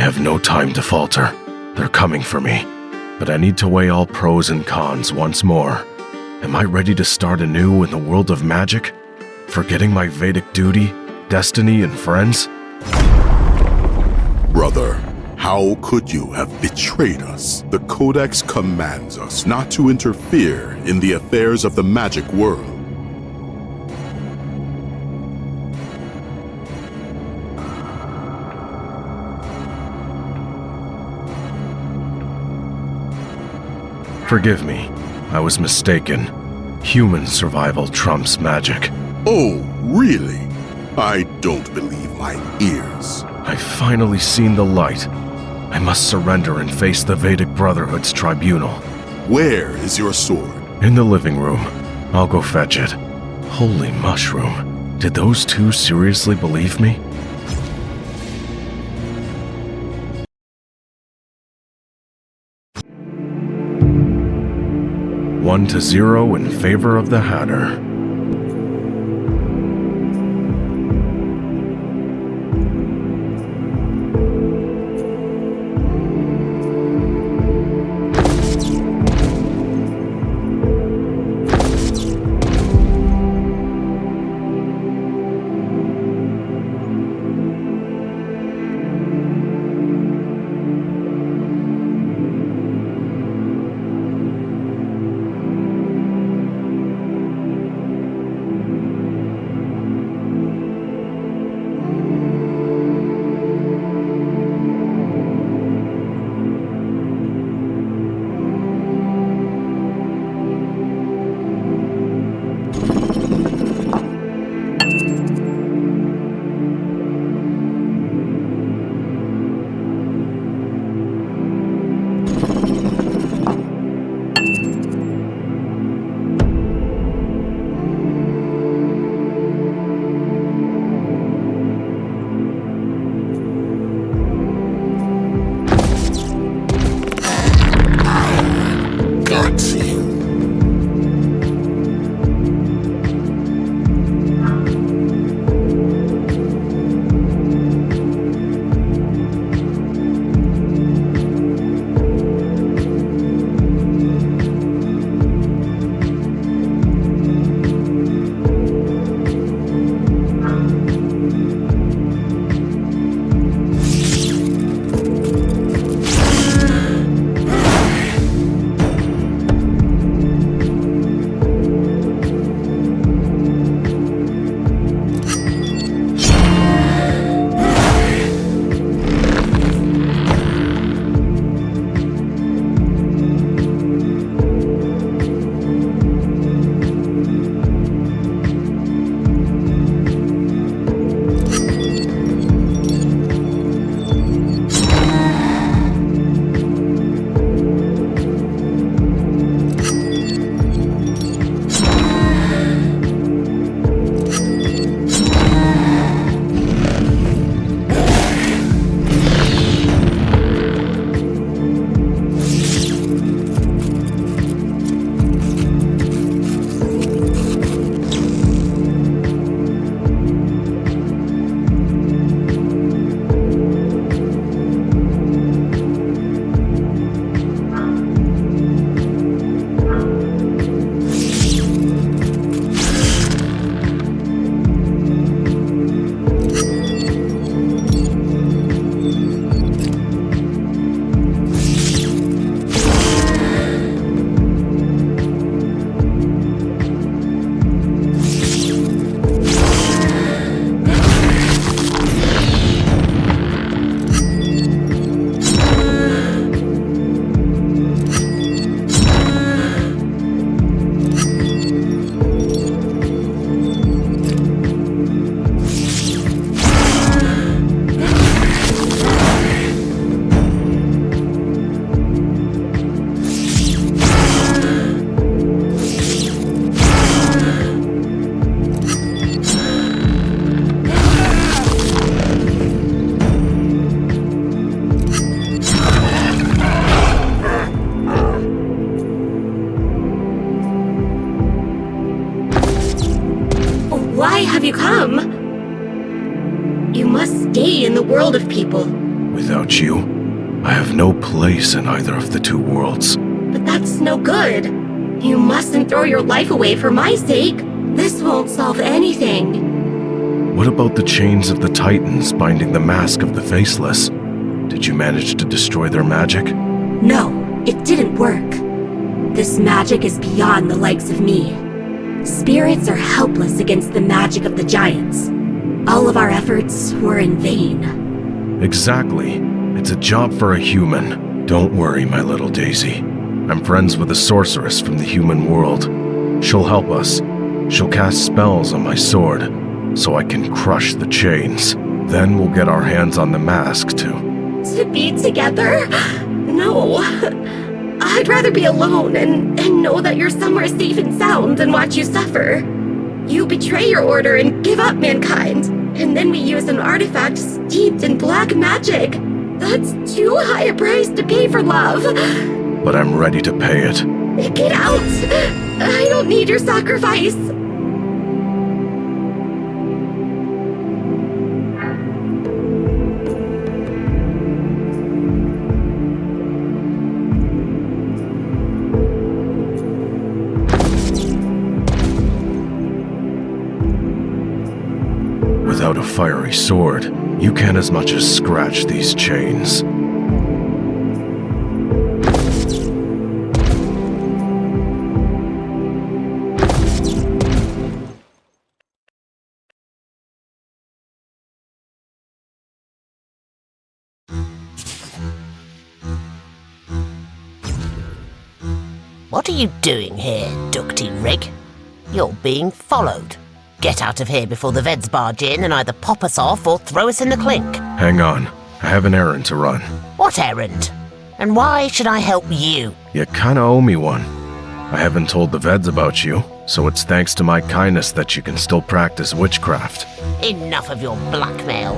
have no time to falter. They're coming for me. But I need to weigh all pros and cons once more. Am I ready to start anew in the world of magic? Forgetting my Vedic duty, destiny, and friends? Brother, how could you have betrayed us? The Codex commands us not to interfere in the affairs of the magic world. Forgive me. I was mistaken. Human survival trumps magic. Oh, really? I don't believe my ears. I've finally seen the light. I must surrender and face the Vedic Brotherhood's tribunal. Where is your sword? In the living room. I'll go fetch it. Holy mushroom. Did those two seriously believe me? One to 0 in favor of the Hatter. Why have you come? You must stay in the world of people. Without you, I have no place in either of the two worlds. But that's no good. You mustn't throw your life away for my sake. This won't solve anything. What about the chains of the Titans binding the mask of the Faceless? Did you manage to destroy their magic? No, it didn't work. This magic is beyond the likes of me. Spirits are helpless against the magic of the giants. All of our efforts were in vain. Exactly. It's a job for a human. Don't worry, my little Daisy. I'm friends with a sorceress from the human world. She'll help us. She'll cast spells on my sword, so I can crush the chains. Then we'll get our hands on the mask, too. To be together? No. I'd rather be alone and know that you're somewhere safe and sound than watch you suffer. You betray your order and give up mankind, and then we use an artifact steeped in black magic. That's too high a price to pay for love. But I'm ready to pay it. Get out! I don't need your sacrifice. Without a fiery sword, you can't as much as scratch these chains. What are you doing here, Ducty Rig? You're being followed. Get out of here before the Veds barge in and either pop us off or throw us in the clink. Hang on. I have an errand to run. What errand? And why should I help you? You kinda owe me one. I haven't told the Veds about you, so it's thanks to my kindness that you can still practice witchcraft. Enough of your blackmail.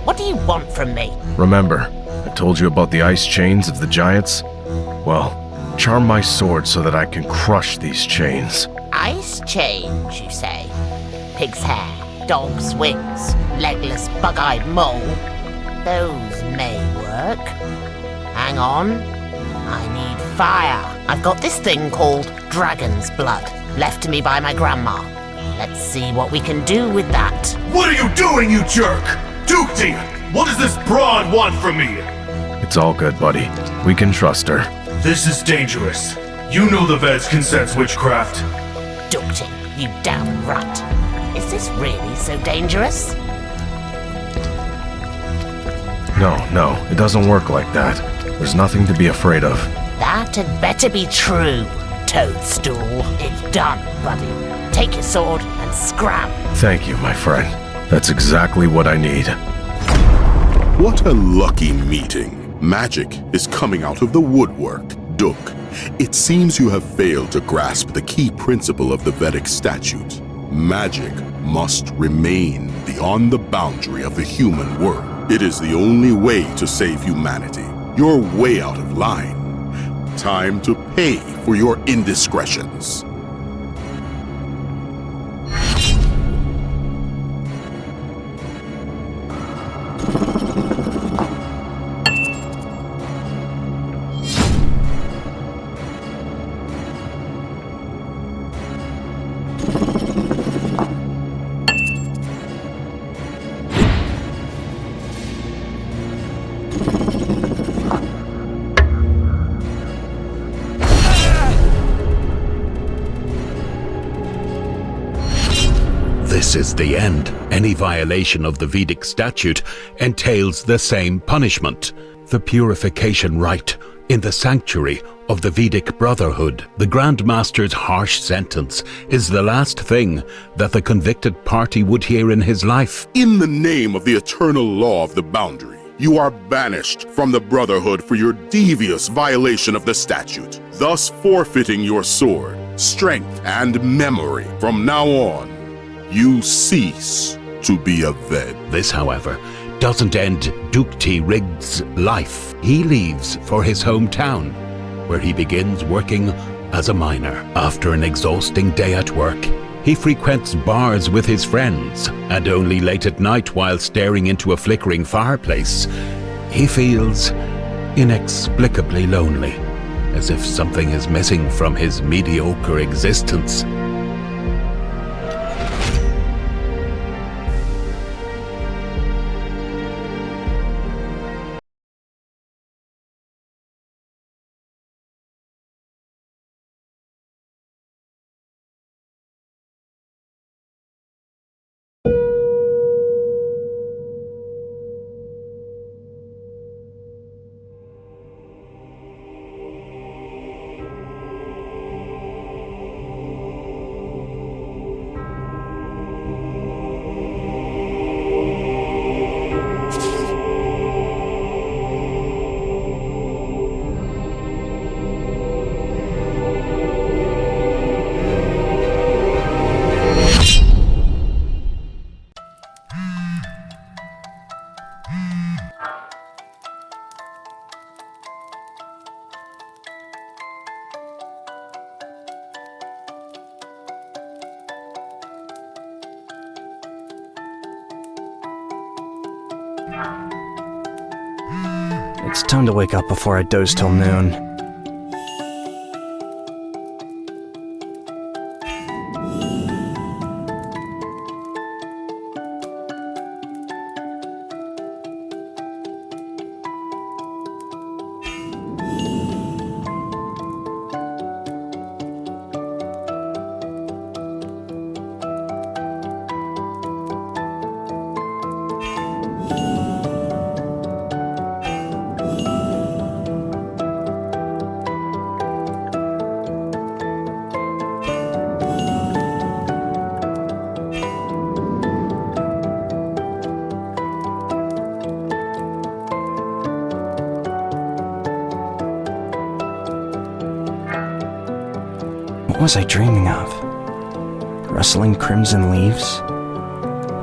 What do you want from me? Remember, I told you about the ice chains of the giants? Well, charm my sword so that I can crush these chains. Ice chains, you say? Pig's hair, dog's wings, legless, bug-eyed mole. Those may work. Hang on. I need fire. I've got this thing called dragon's blood, left to me by my grandma. Let's see what we can do with that. What are you doing, you jerk? Dukty, what does this broad want from me? It's all good, buddy. We can trust her. This is dangerous. You know the Veds can sense witchcraft. Dukty, you damn rat. Is this really so dangerous? No, it doesn't work like that. There's nothing to be afraid of. That had better be true, Toadstool. It's done, buddy. Take your sword and scram. Thank you, my friend. That's exactly what I need. What a lucky meeting. Magic is coming out of the woodwork. Duk, it seems you have failed to grasp the key principle of the Vedic statute. Magic must remain beyond the boundary of the human world. It is the only way to save humanity. You're way out of line. Time to pay for your indiscretions. This is the end. Any violation of the Vedic statute entails the same punishment. The purification rite in the sanctuary of the Vedic Brotherhood. The Grand Master's harsh sentence is the last thing that the convicted party would hear in his life. In the name of the eternal law of the boundary, you are banished from the Brotherhood for your devious violation of the statute, thus forfeiting your sword, strength, and memory. From now on, you cease to be a Ved. This, however, doesn't end Dukty Rig's life. He leaves for his hometown, where he begins working as a miner. After an exhausting day at work, he frequents bars with his friends, and only late at night, while staring into a flickering fireplace, He feels inexplicably lonely, as if something is missing from his mediocre existence. It's time to wake up before I doze till noon. What was I dreaming of? Rustling crimson leaves?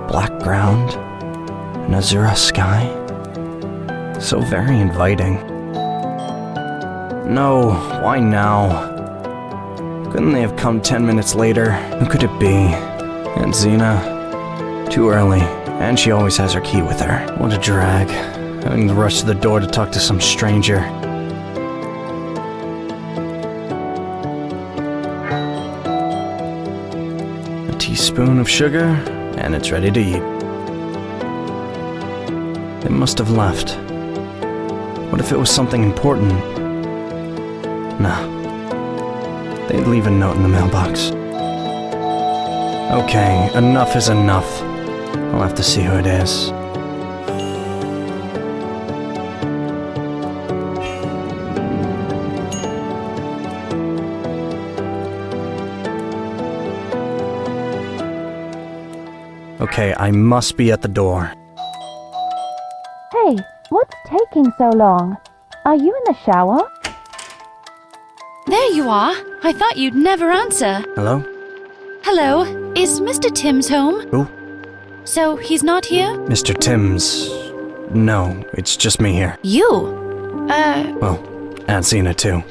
Black ground? An azure sky? So very inviting. No, why now? Couldn't they have come 10 minutes later? Who could it be? Aunt Xena? Too early, and she always has her key with her. What a drag, having to rush to the door to talk to some stranger. Teaspoon of sugar, and it's ready to eat. They must have left. What if it was something important? Nah. They'd leave a note in the mailbox. Okay, enough is enough. I'll have to see who it is. Okay, I must be at the door. Hey, what's taking so long? Are you in the shower? There you are. I thought you'd never answer. Hello? Hello, is Mr. Timms home? Who? So he's not here? Mr. Timms. No, it's just me here. You? Well, Aunt Xena too.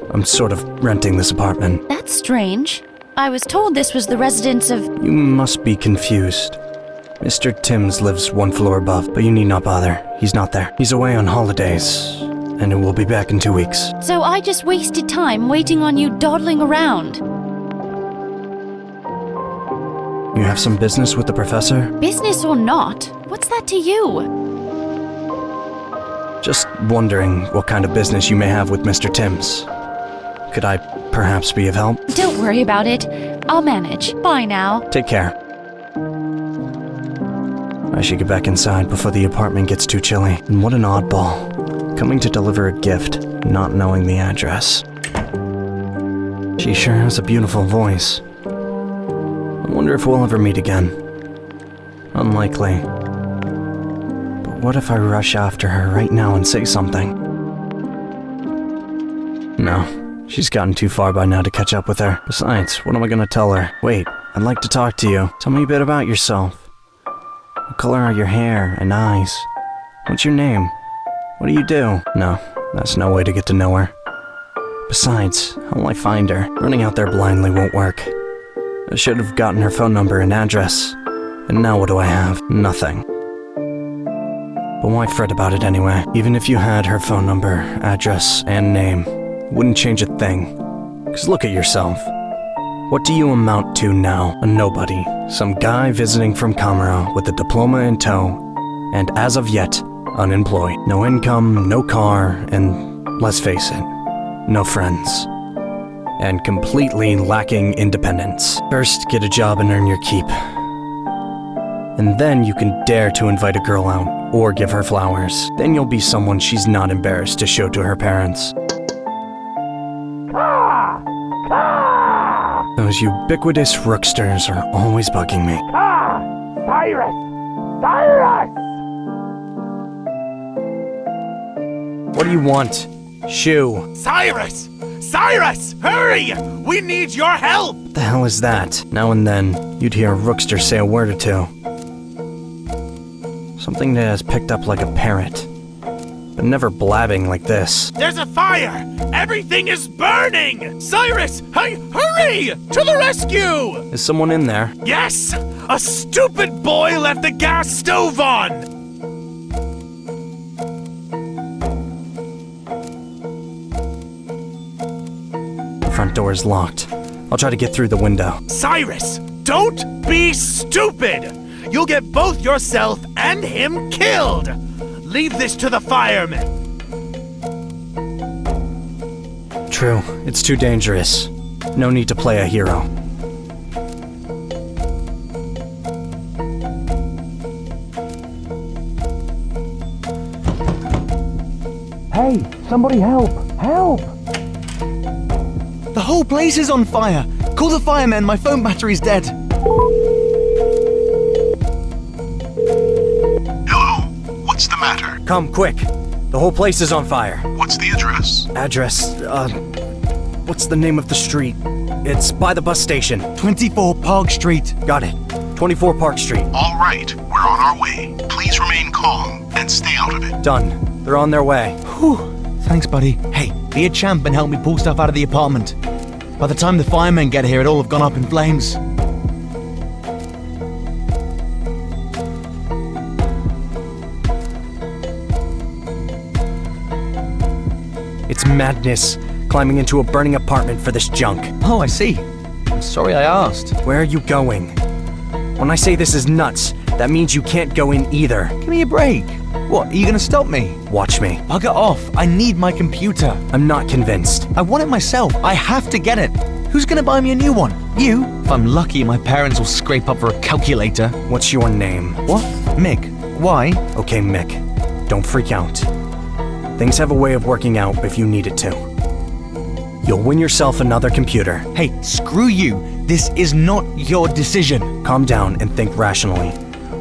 I'm sort of renting this apartment. That's strange. I was told this was the residence of... You must be confused. Mr. Timms lives one floor above, but you need not bother. He's not there. He's away on holidays, and he will be back in 2 weeks. So I just wasted time waiting on you dawdling around. You have some business with the professor? Business or not, what's that to you? Just wondering what kind of business you may have with Mr. Timms. Could I perhaps be of help? Don't worry about it. I'll manage. Bye now. Take care. I should get back inside before the apartment gets too chilly. And what an oddball. Coming to deliver a gift, not knowing the address. She sure has a beautiful voice. I wonder if we'll ever meet again. Unlikely. But what if I rush after her right now and say something? No, she's gotten too far by now to catch up with her. Besides, what am I gonna tell her? Wait, I'd like to talk to you. Tell me a bit about yourself. What color are your hair and eyes? What's your name? What do you do? No, that's no way to get to know her. Besides, how will I find her? Running out there blindly won't work. I should have gotten her phone number and address. And now what do I have? Nothing. But why fret about it anyway? Even if you had her phone number, address, and name, it wouldn't change a thing. 'Cause look at yourself. What do you amount to now? A nobody. Some guy visiting from Camera with a diploma in tow, and as of yet, unemployed. No income, no car, and let's face it, no friends. And completely lacking independence. First, get a job and earn your keep. And then you can dare to invite a girl out, or give her flowers. Then you'll be someone she's not embarrassed to show to her parents. Those ubiquitous rooksters are always bugging me. Cyrus! Cyrus! What do you want? Shoo. Cyrus! Cyrus! Hurry! We need your help! What the hell is that? Now and then, you'd hear a rookster say a word or two. Something that has picked up like a parrot. But never blabbing like this. There's a fire! Everything is burning! Cyrus! Hey, hurry! To the rescue! Is someone in there? Yes! A stupid boy left the gas stove on! Front door is locked. I'll try to get through the window. Cyrus! Don't be stupid! You'll get both yourself and him killed! Leave this to the firemen! True, it's too dangerous. No need to play a hero. Hey, somebody help! Help! The whole place is on fire! Call the firemen, my phone battery's dead! Hello? What's the matter? Come, quick! The whole place is on fire. What's the address? What's the name of the street? It's by the bus station. 24 Park Street. Got it. 24 Park Street. All right, we're on our way. Please remain calm and stay out of it. Done. They're on their way. Whew. Thanks, buddy. Hey, be a champ and help me pull stuff out of the apartment. By the time the firemen get here, it'll all have gone up in flames. It's madness, climbing into a burning apartment for this junk. Oh, I see. I'm sorry I asked. Where are you going? When I say this is nuts, that means you can't go in either. Give me a break. What, are you gonna stop me? Watch me. Bugger off. I need my computer. I'm not convinced. I want it myself. I have to get it. Who's gonna buy me a new one? You? If I'm lucky, my parents will scrape up for a calculator. What's your name? What? Mick. Why? Okay, Mick. Don't freak out. Things have a way of working out if you need it to. You'll win yourself another computer. Hey, screw you. This is not your decision. Calm down and think rationally.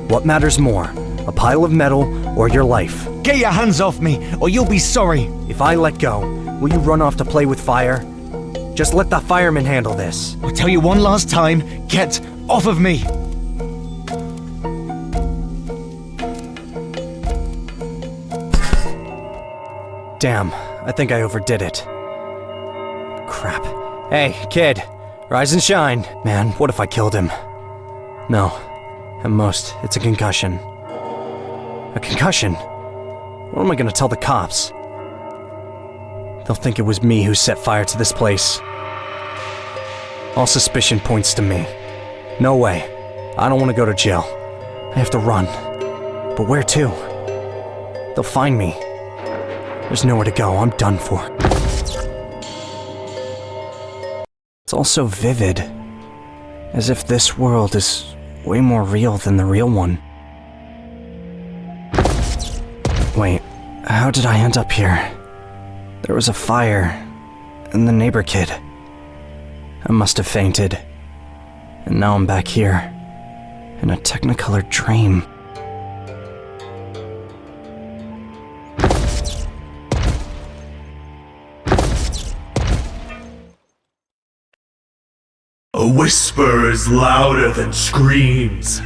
What matters more, a pile of metal or your life? Get your hands off me, or you'll be sorry. If I let go, will you run off to play with fire? Just let the firemen handle this. I'll tell you one last time, get off of me. Damn, I think I overdid it. Crap. Hey, kid, rise and shine. Man, what if I killed him? No, at most, it's a concussion. A concussion? What am I gonna tell the cops? They'll think it was me who set fire to this place. All suspicion points to me. No way. I don't want to go to jail. I have to run. But where to? They'll find me. There's nowhere to go. I'm done for. It's all so vivid. As if this world is way more real than the real one. Wait, how did I end up here? There was a fire, and the neighbor kid. I must have fainted. And now I'm back here, in a technicolor dream. A whisper is louder than screams,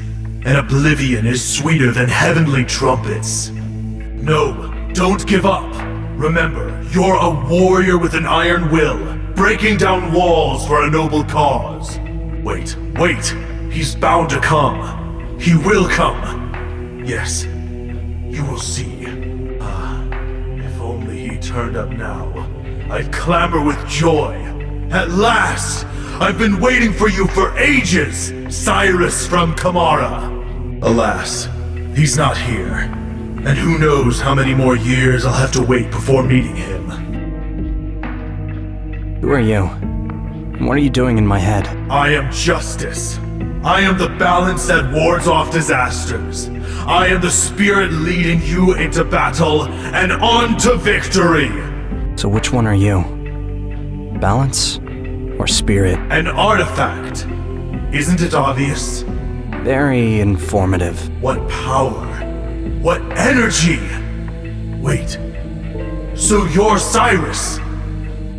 and oblivion is sweeter than heavenly trumpets. No, don't give up. Remember, you're a warrior with an iron will, breaking down walls for a noble cause. Wait, he's bound to come. He will come. Yes, You will see. If only he turned up now, I'd clamor with joy. At last! I've been waiting for you for ages, Cyrus from Kamara. Alas, he's not here. And who knows how many more years I'll have to wait before meeting him. Who are you? And what are you doing in my head? I am justice. I am the balance that wards off disasters. I am the spirit leading you into battle and on to victory. So which one are you? Balance or spirit? An artifact. Isn't it obvious? Very informative. What power? What energy? Wait. So you're Cyrus?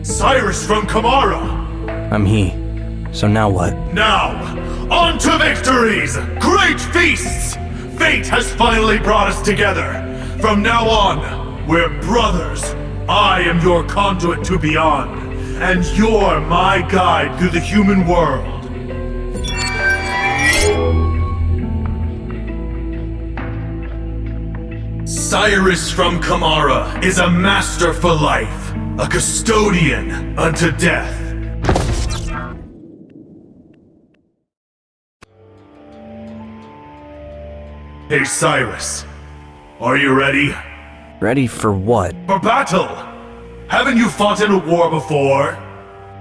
Cyrus from Kamara? I'm he. So now what? Now, on to victories! Great feasts! Fate has finally brought us together. From now on, we're brothers. I am your conduit to beyond, and you're my guide through the human world. Cyrus from Kamara is a master for life, a custodian unto death. Hey Cyrus, are you ready? Ready for what? For battle! Haven't you fought in a war before?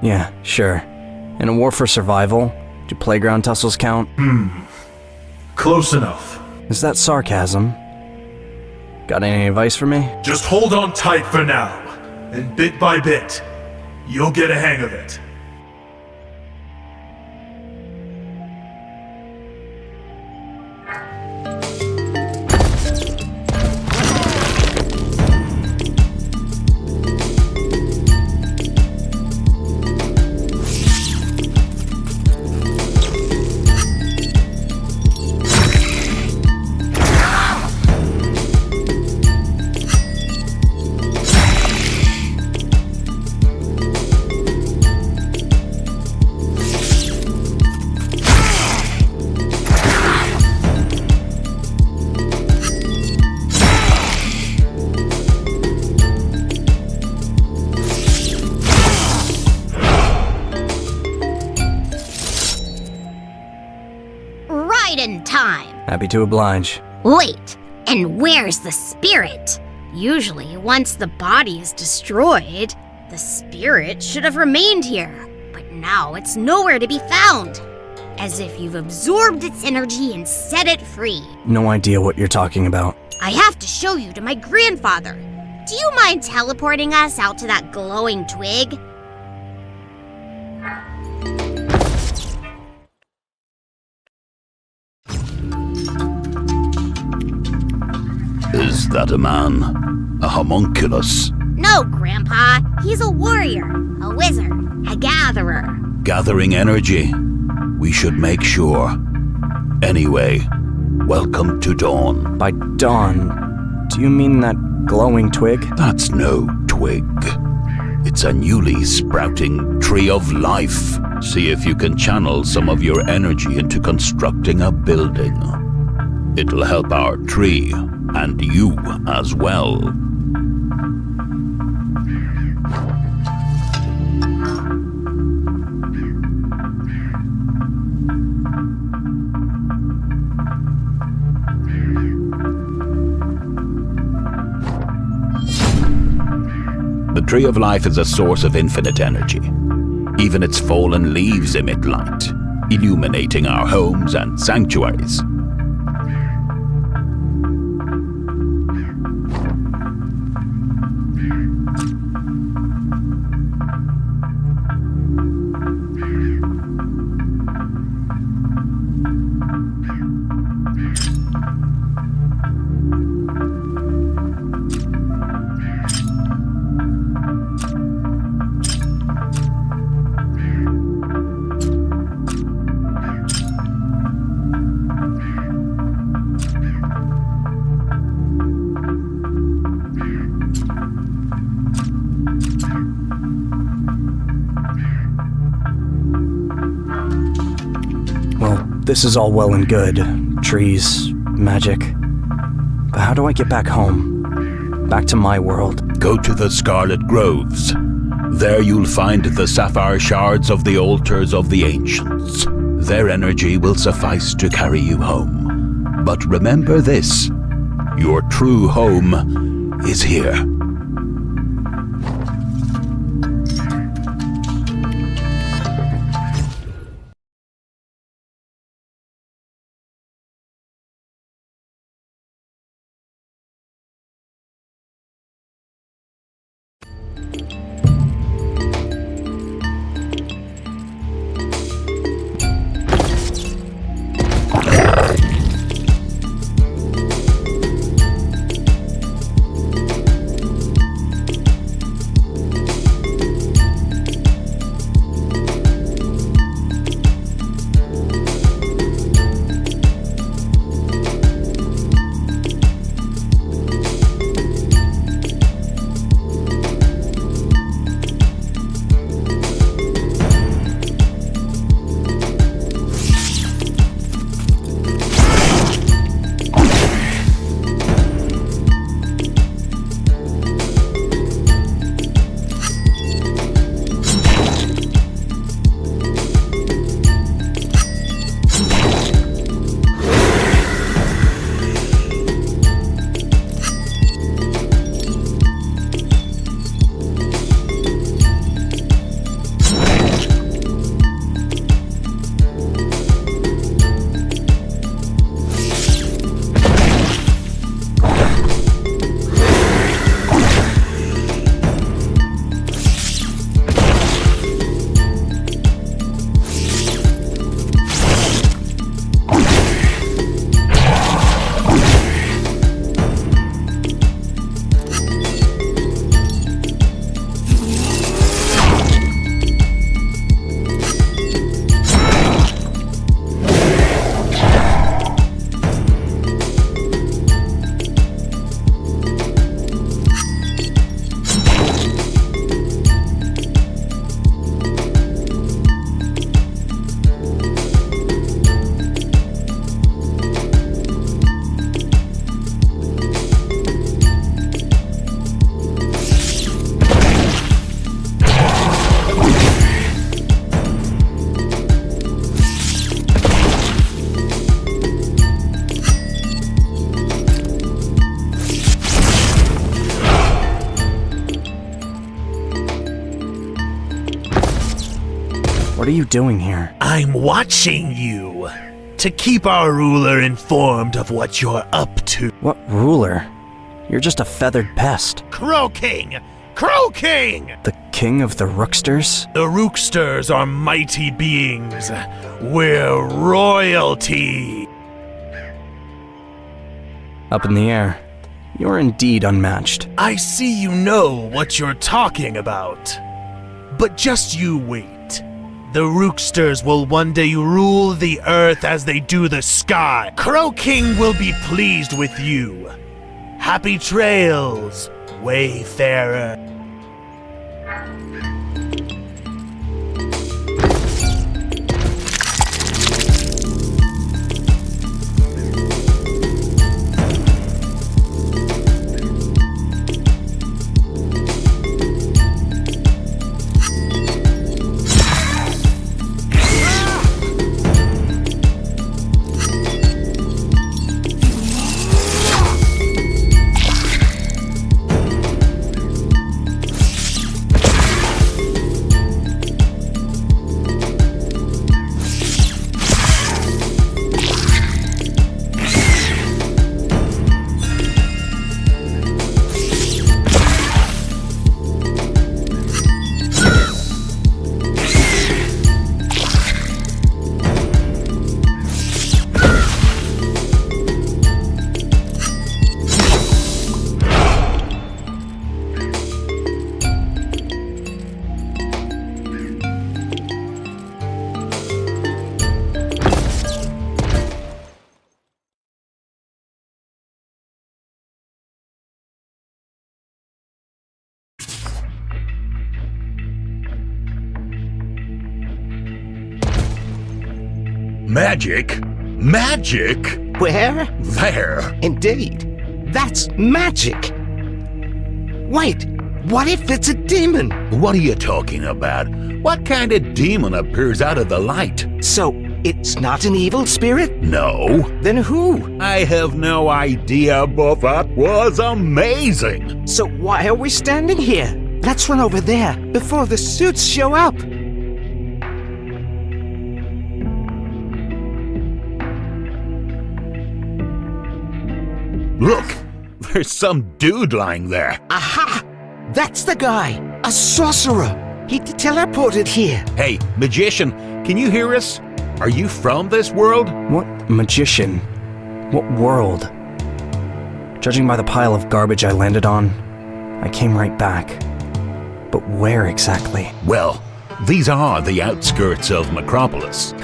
Yeah, sure. In a war for survival? Do playground tussles count? Close enough. Is that sarcasm? Got any advice for me? Just hold on tight for now, and bit by bit, you'll get a hang of it. In time. Happy to oblige. Wait, and where's the spirit? Usually, once the body is destroyed, the spirit should have remained here. But now it's nowhere to be found. As if you've absorbed its energy and set it free. No idea what you're talking about. I have to show you to my grandfather. Do you mind teleporting us out to that glowing twig? Is that a man? A homunculus? No, Grandpa. He's a warrior, a wizard, a gatherer. Gathering energy. We should make sure. Anyway, welcome to Dawn. By dawn, do you mean that glowing twig? That's no twig. It's a newly sprouting tree of life. See if you can channel some of your energy into constructing a building. It'll help our tree, and you as well. The Tree of Life is a source of infinite energy. Even its fallen leaves emit light, illuminating our homes and sanctuaries. This is all well and good. Trees, magic. But how do I get back home? Back to my world? Go to the Scarlet Groves. There you'll find the sapphire shards of the altars of the ancients. Their energy will suffice to carry you home. But remember this, your true home is here. What are you doing here? I'm watching you to keep our ruler informed of what you're up to. What ruler? You're just a feathered pest. Crow King! Crow King! The king of the Rooksters? The Rooksters are mighty beings. We're royalty. Up in the air. You're indeed unmatched. I see you know what you're talking about. But just you wait. The Rooksters will one day rule the earth as they do the sky. Crow King will be pleased with you. Happy trails, Wayfarer. Magic? Magic? Where? There. Indeed. That's magic! Wait, what if it's a demon? What are you talking about? What kind of demon appears out of the light? So, it's not an evil spirit? No. Then who? I have no idea, but that was amazing. So why are we standing here? Let's run over there before the suits show up. Look, there's some dude lying there. Aha! That's the guy! A sorcerer! He teleported here. Hey, magician, can you hear us? Are you from this world? What magician? What world? Judging by the pile of garbage I landed on, I came right back. But where exactly? Well, these are the outskirts of Macropolis.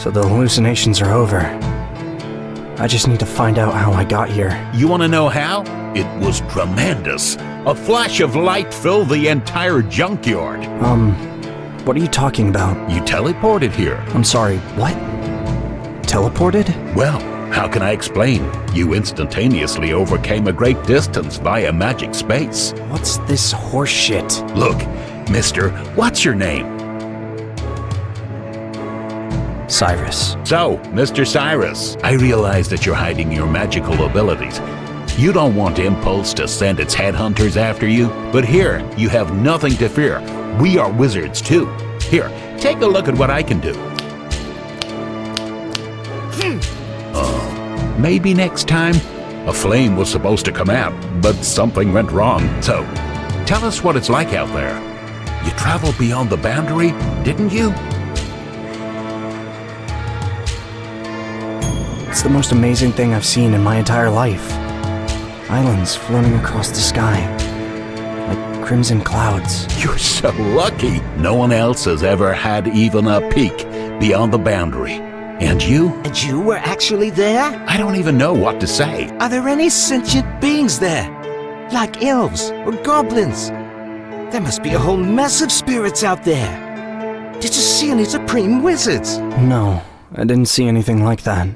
So the hallucinations are over. I just need to find out how I got here. You want to know how? It was tremendous. A flash of light filled the entire junkyard. What are you talking about? You teleported here. I'm sorry, what? Teleported? Well, how can I explain? You instantaneously overcame a great distance via magic space. What's this horse shit? Look, mister, what's your name? Cyrus. So, Mr. Cyrus, I realize that you're hiding your magical abilities. You don't want Impulse to send its headhunters after you, but here, you have nothing to fear. We are wizards too. Here, take a look at what I can do. Maybe next time? A flame was supposed to come out, but something went wrong. So, tell us what it's like out there. You traveled beyond the boundary, didn't you? It's the most amazing thing I've seen in my entire life. Islands floating across the sky, like crimson clouds. You're so lucky. No one else has ever had even a peek beyond the boundary. And you? And you were actually there? I don't even know what to say. Are there any sentient beings there? Like elves or goblins? There must be a whole mess of spirits out there. Did you see any supreme wizards? No, I didn't see anything like that.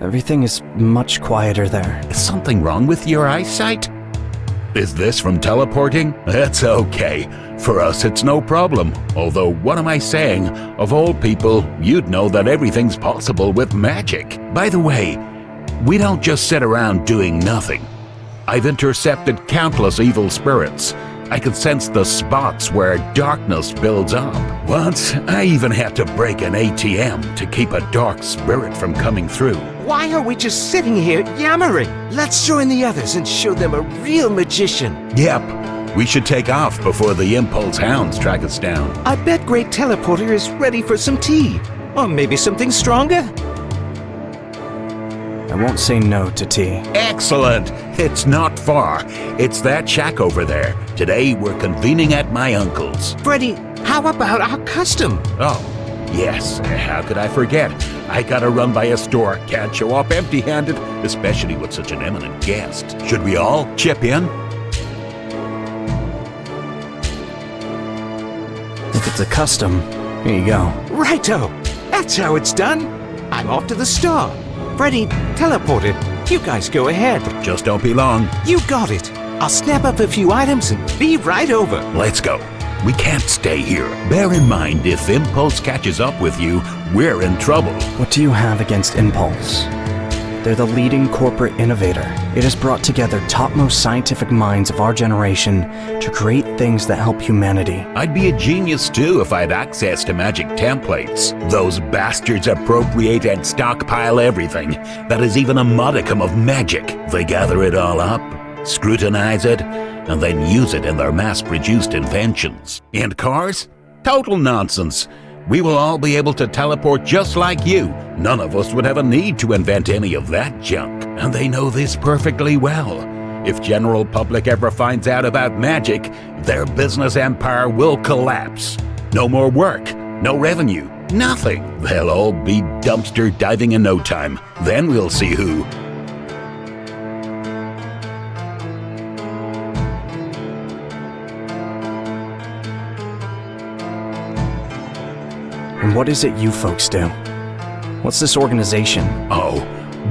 Everything is much quieter there. Is something wrong with your eyesight? Is this from teleporting? That's okay. For us, it's no problem. Although, what am I saying? Of all people, you'd know that everything's possible with magic. By the way, we don't just sit around doing nothing. I've intercepted countless evil spirits. I can sense the spots where darkness builds up. Once, I even had to break an ATM to keep a dark spirit from coming through. Why are we just sitting here yammering? Let's join the others and show them a real magician. Yep, we should take off before the Impulse hounds track us down. I bet Great Teleporter is ready for some tea. Or maybe something stronger? I won't say no to tea. Excellent! It's not far. It's that shack over there. Today we're convening at my uncle's. Freddy, how about our custom? Oh, yes. How could I forget? I gotta run by a store. Can't show up empty-handed, especially with such an eminent guest. Should we all chip in? If it's a custom, here you go. Righto! That's how it's done. I'm off to the store. Freddy, teleported. You guys go ahead. Just don't be long. You got it. I'll snap up a few items and be right over. Let's go. We can't stay here. Bear in mind, if Impulse catches up with you, we're in trouble. What do you have against Impulse? They're the leading corporate innovator. It has brought together topmost scientific minds of our generation to create things that help humanity. I'd be a genius too if I had access to magic templates. Those bastards appropriate and stockpile everything that is even a modicum of magic. They gather it all up, scrutinize it, and then use it in their mass-produced inventions. And cars? Total nonsense. We will all be able to teleport just like you. None of us would have a need to invent any of that junk. And they know this perfectly well. If general public ever finds out about magic, their business empire will collapse. No more work, no revenue, nothing. They'll all be dumpster diving in no time. Then we'll see who. And what is it you folks do? What's this organization? Oh,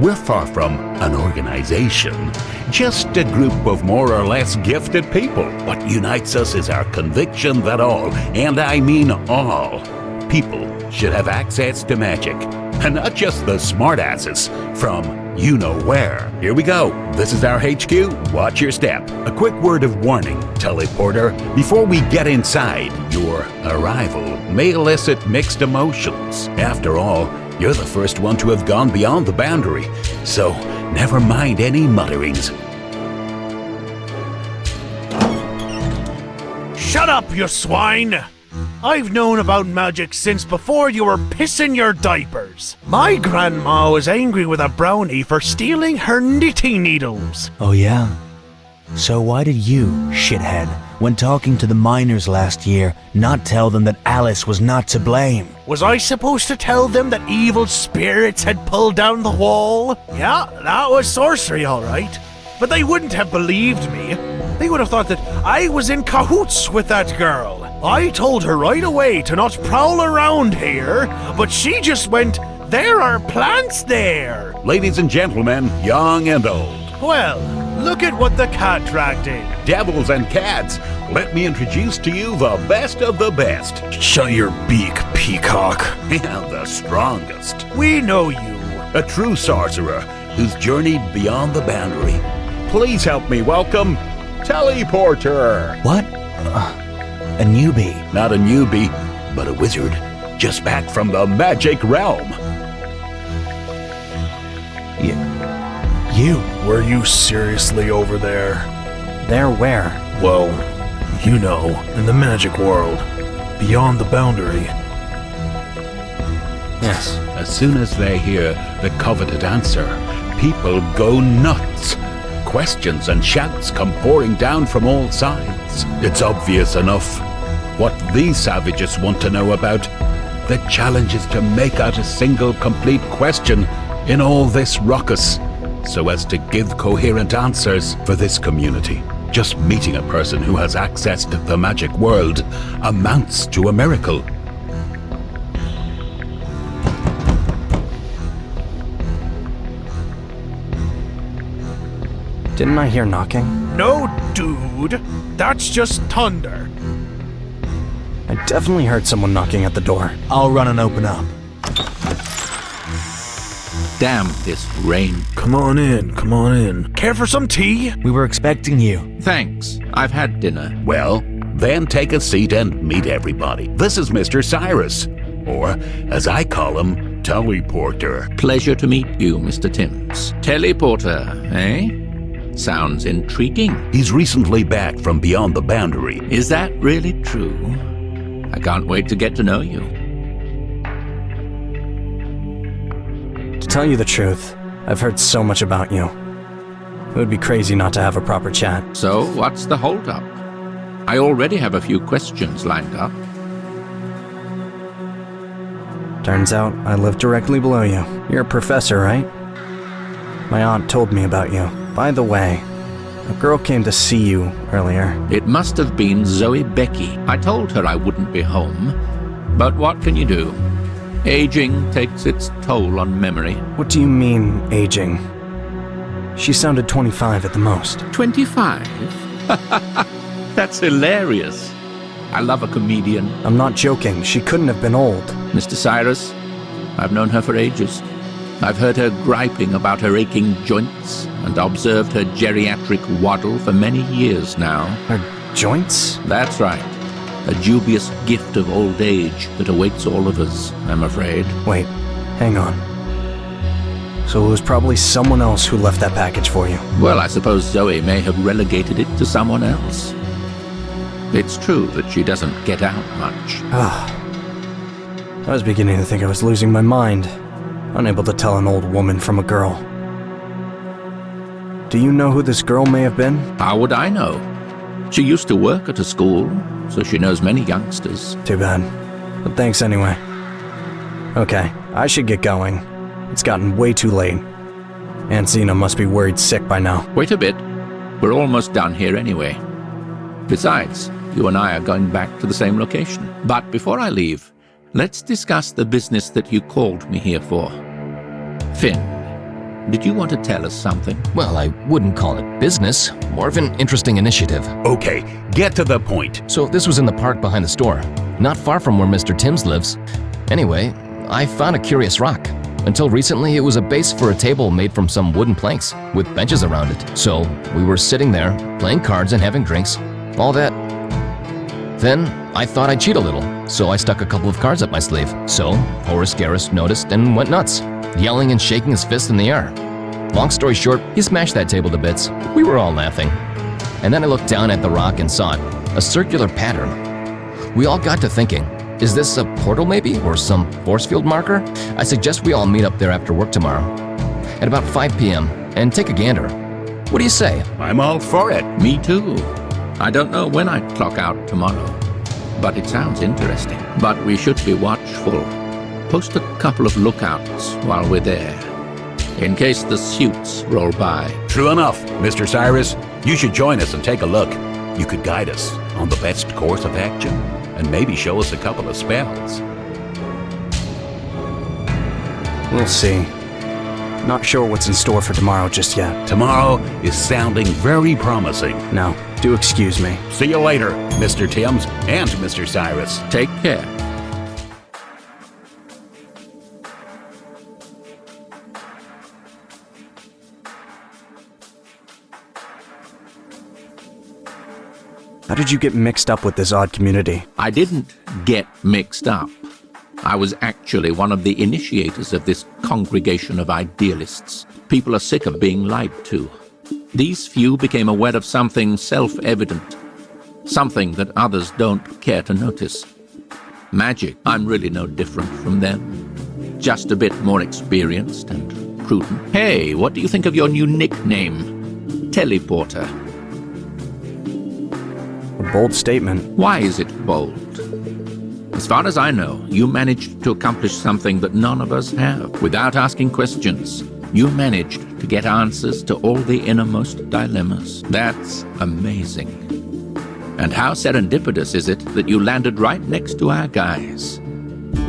we're far from an organization, just a group of more or less gifted people. What unites us is our conviction that all, and I mean all, people should have access to magic. And not just the smartasses from you-know-where. Here we go. This is our HQ. Watch your step. A quick word of warning, teleporter. Before we get inside, your arrival may elicit mixed emotions. After all, you're the first one to have gone beyond the boundary, so never mind any mutterings. Shut up, you swine! I've known about magic since before you were pissing your diapers. My grandma was angry with a brownie for stealing her knitting needles. Oh yeah? So why did you, shithead, when talking to the miners last year, not tell them that Alice was not to blame? Was I supposed to tell them that evil spirits had pulled down the wall? Yeah, that was sorcery, all right. But they wouldn't have believed me. They would have thought that I was in cahoots with that girl. I told her right away to not prowl around here, but she just went, "There are plants there." Ladies and gentlemen, young and old. Well, look at what the cat dragged in. Devils and cats, let me introduce to you the best of the best. Shut your beak, peacock. Yeah, the strongest. We know you. A true sorcerer who's journeyed beyond the boundary. Please help me welcome Teleporter. What? A newbie? Not a newbie, but a wizard. Just back from the magic realm. You? Were you seriously over there? There where? Well, you know, in the magic world. Beyond the boundary. Yes. As soon as they hear the coveted answer, people go nuts. Questions and shouts come pouring down from all sides. It's obvious enough. What these savages want to know about, the challenge is to make out a single complete question in all this ruckus, so as to give coherent answers for this community. Just meeting a person who has access to the magic world amounts to a miracle. Didn't I hear knocking? No, dude. That's just thunder. I definitely heard someone knocking at the door. I'll run and open up. Damn this rain. Come on in, come on in. Care for some tea? We were expecting you. Thanks. I've had dinner. Well, then take a seat and meet everybody. This is Mr. Cyrus, or as I call him, Teleporter. Pleasure to meet you, Mr. Timms. Teleporter, eh? Sounds intriguing. He's recently back from beyond the boundary. Is that really true? I can't wait to get to know you. To tell you the truth, I've heard so much about you. It would be crazy not to have a proper chat. So, what's the holdup? I already have a few questions lined up. Turns out I live directly below you. You're a professor, right? My aunt told me about you. By the way, a girl came to see you earlier. It must have been Zoe Becky. I told her I wouldn't be home. But what can you do? Aging takes its toll on memory. What do you mean, aging? She sounded 25 at the most. 25? That's hilarious. I love a comedian. I'm not joking. She couldn't have been old. Mr. Cyrus, I've known her for ages. I've heard her griping about her aching joints and observed her geriatric waddle for many years now. Her joints? That's right. A dubious gift of old age that awaits all of us, I'm afraid. Wait, hang on. So it was probably someone else who left that package for you. Well, I suppose Zoe may have relegated it to someone else. It's true that she doesn't get out much. I was beginning to think I was losing my mind, unable to tell an old woman from a girl. Do you know who this girl may have been? How would I know? She used to work at a school, so she knows many youngsters. Too bad. But thanks anyway. Okay, I should get going. It's gotten way too late. Aunt Zena must be worried sick by now. Wait a bit. We're almost done here anyway. Besides, you and I are going back to the same location. But before I leave, let's discuss the business that you called me here for. Finn, did you want to tell us something? Well, I wouldn't call it business. More of an interesting initiative. Okay, get to the point. So this was in the park behind the store, not far from where Mr. Timms lives. Anyway, I found a curious rock. Until recently, it was a base for a table made from some wooden planks, with benches around it. So we were sitting there, playing cards and having drinks, all that. Then I thought I'd cheat a little, so I stuck a couple of cards up my sleeve. So Horace Garris noticed and went nuts, yelling and shaking his fist in the air. Long story short, he smashed that table to bits. We were all laughing. And then I looked down at the rock and saw it, a circular pattern. We all got to thinking, is this a portal maybe, or some force field marker? I suggest we all meet up there after work tomorrow, at about 5 p.m., and take a gander. What do you say? I'm all for it. Me too. I don't know when I'd clock out tomorrow, but it sounds interesting. But we should be watchful. Post a couple of lookouts while we're there, in case the suits roll by. True enough, Mr. Cyrus. You should join us and take a look. You could guide us on the best course of action, and maybe show us a couple of spells. We'll see. Not sure what's in store for tomorrow just yet. Tomorrow is sounding very promising. No, do excuse me. See you later, Mr. Timms and Mr. Cyrus. Take care. How did you get mixed up with this odd community? I didn't get mixed up. I was actually one of the initiators of this congregation of idealists. People are sick of being lied to. These few became aware of something self-evident, something that others don't care to notice. Magic, I'm really no different from them. Just a bit more experienced and prudent. Hey, what do you think of your new nickname? Teleporter. A bold statement. Why is it bold? As far as I know, you managed to accomplish something that none of us have. Without asking questions, you managed to get answers to all the innermost dilemmas. That's amazing. And how serendipitous is it that you landed right next to our guys?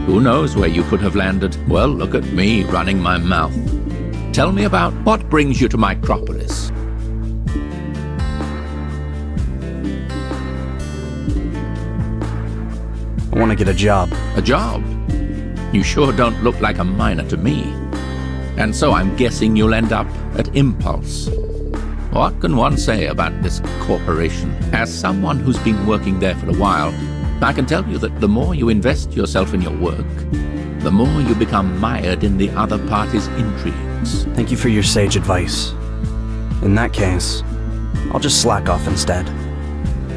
Who knows where you could have landed? Well, look at me running my mouth. Tell me about what brings you to Micropolis. I want to get a job. A job? You sure don't look like a miner to me. And so I'm guessing you'll end up at Impulse. What can one say about this corporation? As someone who's been working there for a while, I can tell you that the more you invest yourself in your work, the more you become mired in the other party's intrigues. Thank you for your sage advice. In that case, I'll just slack off instead,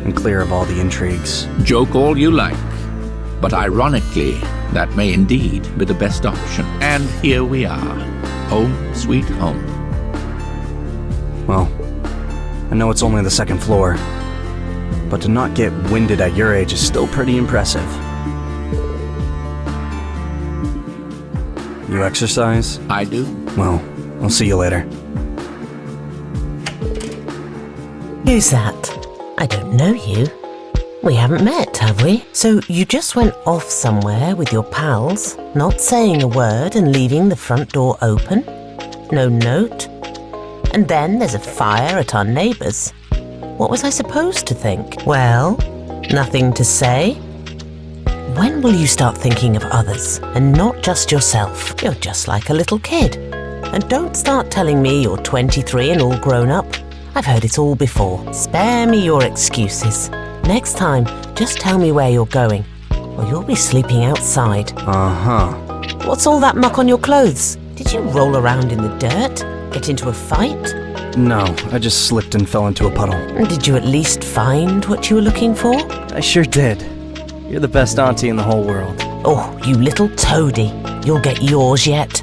and clear of all the intrigues. Joke all you like. But ironically, that may indeed be the best option. And here we are. Home sweet home. Well, I know it's only the second floor, but to not get winded at your age is still pretty impressive. You exercise? I do. Well, I'll see you later. Who's that? I don't know you. We haven't met, have we? So you just went off somewhere with your pals, not saying a word and leaving the front door open? No note? And then there's a fire at our neighbour's. What was I supposed to think? Well, nothing to say? When will you start thinking of others and not just yourself? You're just like a little kid. And don't start telling me you're 23 and all grown up. I've heard it all before. Spare me your excuses. Next time, just tell me where you're going, or you'll be sleeping outside. Uh-huh. What's all that muck on your clothes? Did you roll around in the dirt? Get into a fight? No, I just slipped and fell into a puddle. Did you at least find what you were looking for? I sure did. You're the best auntie in the whole world. Oh, you little toady. You'll get yours yet.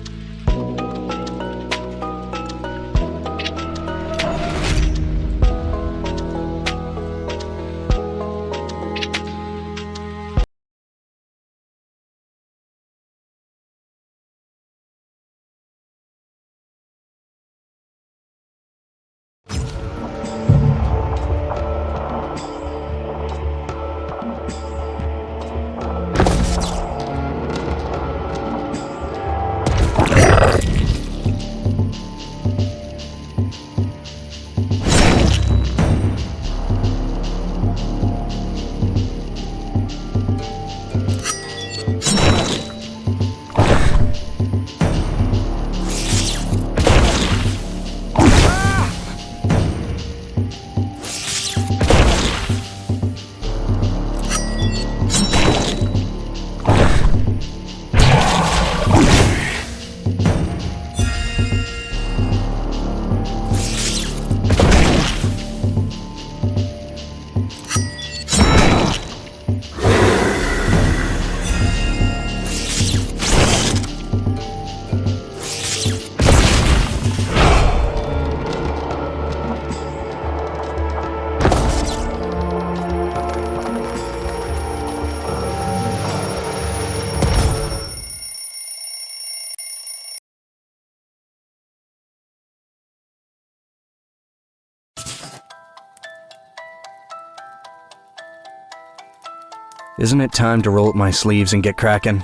Isn't it time to roll up my sleeves and get cracking?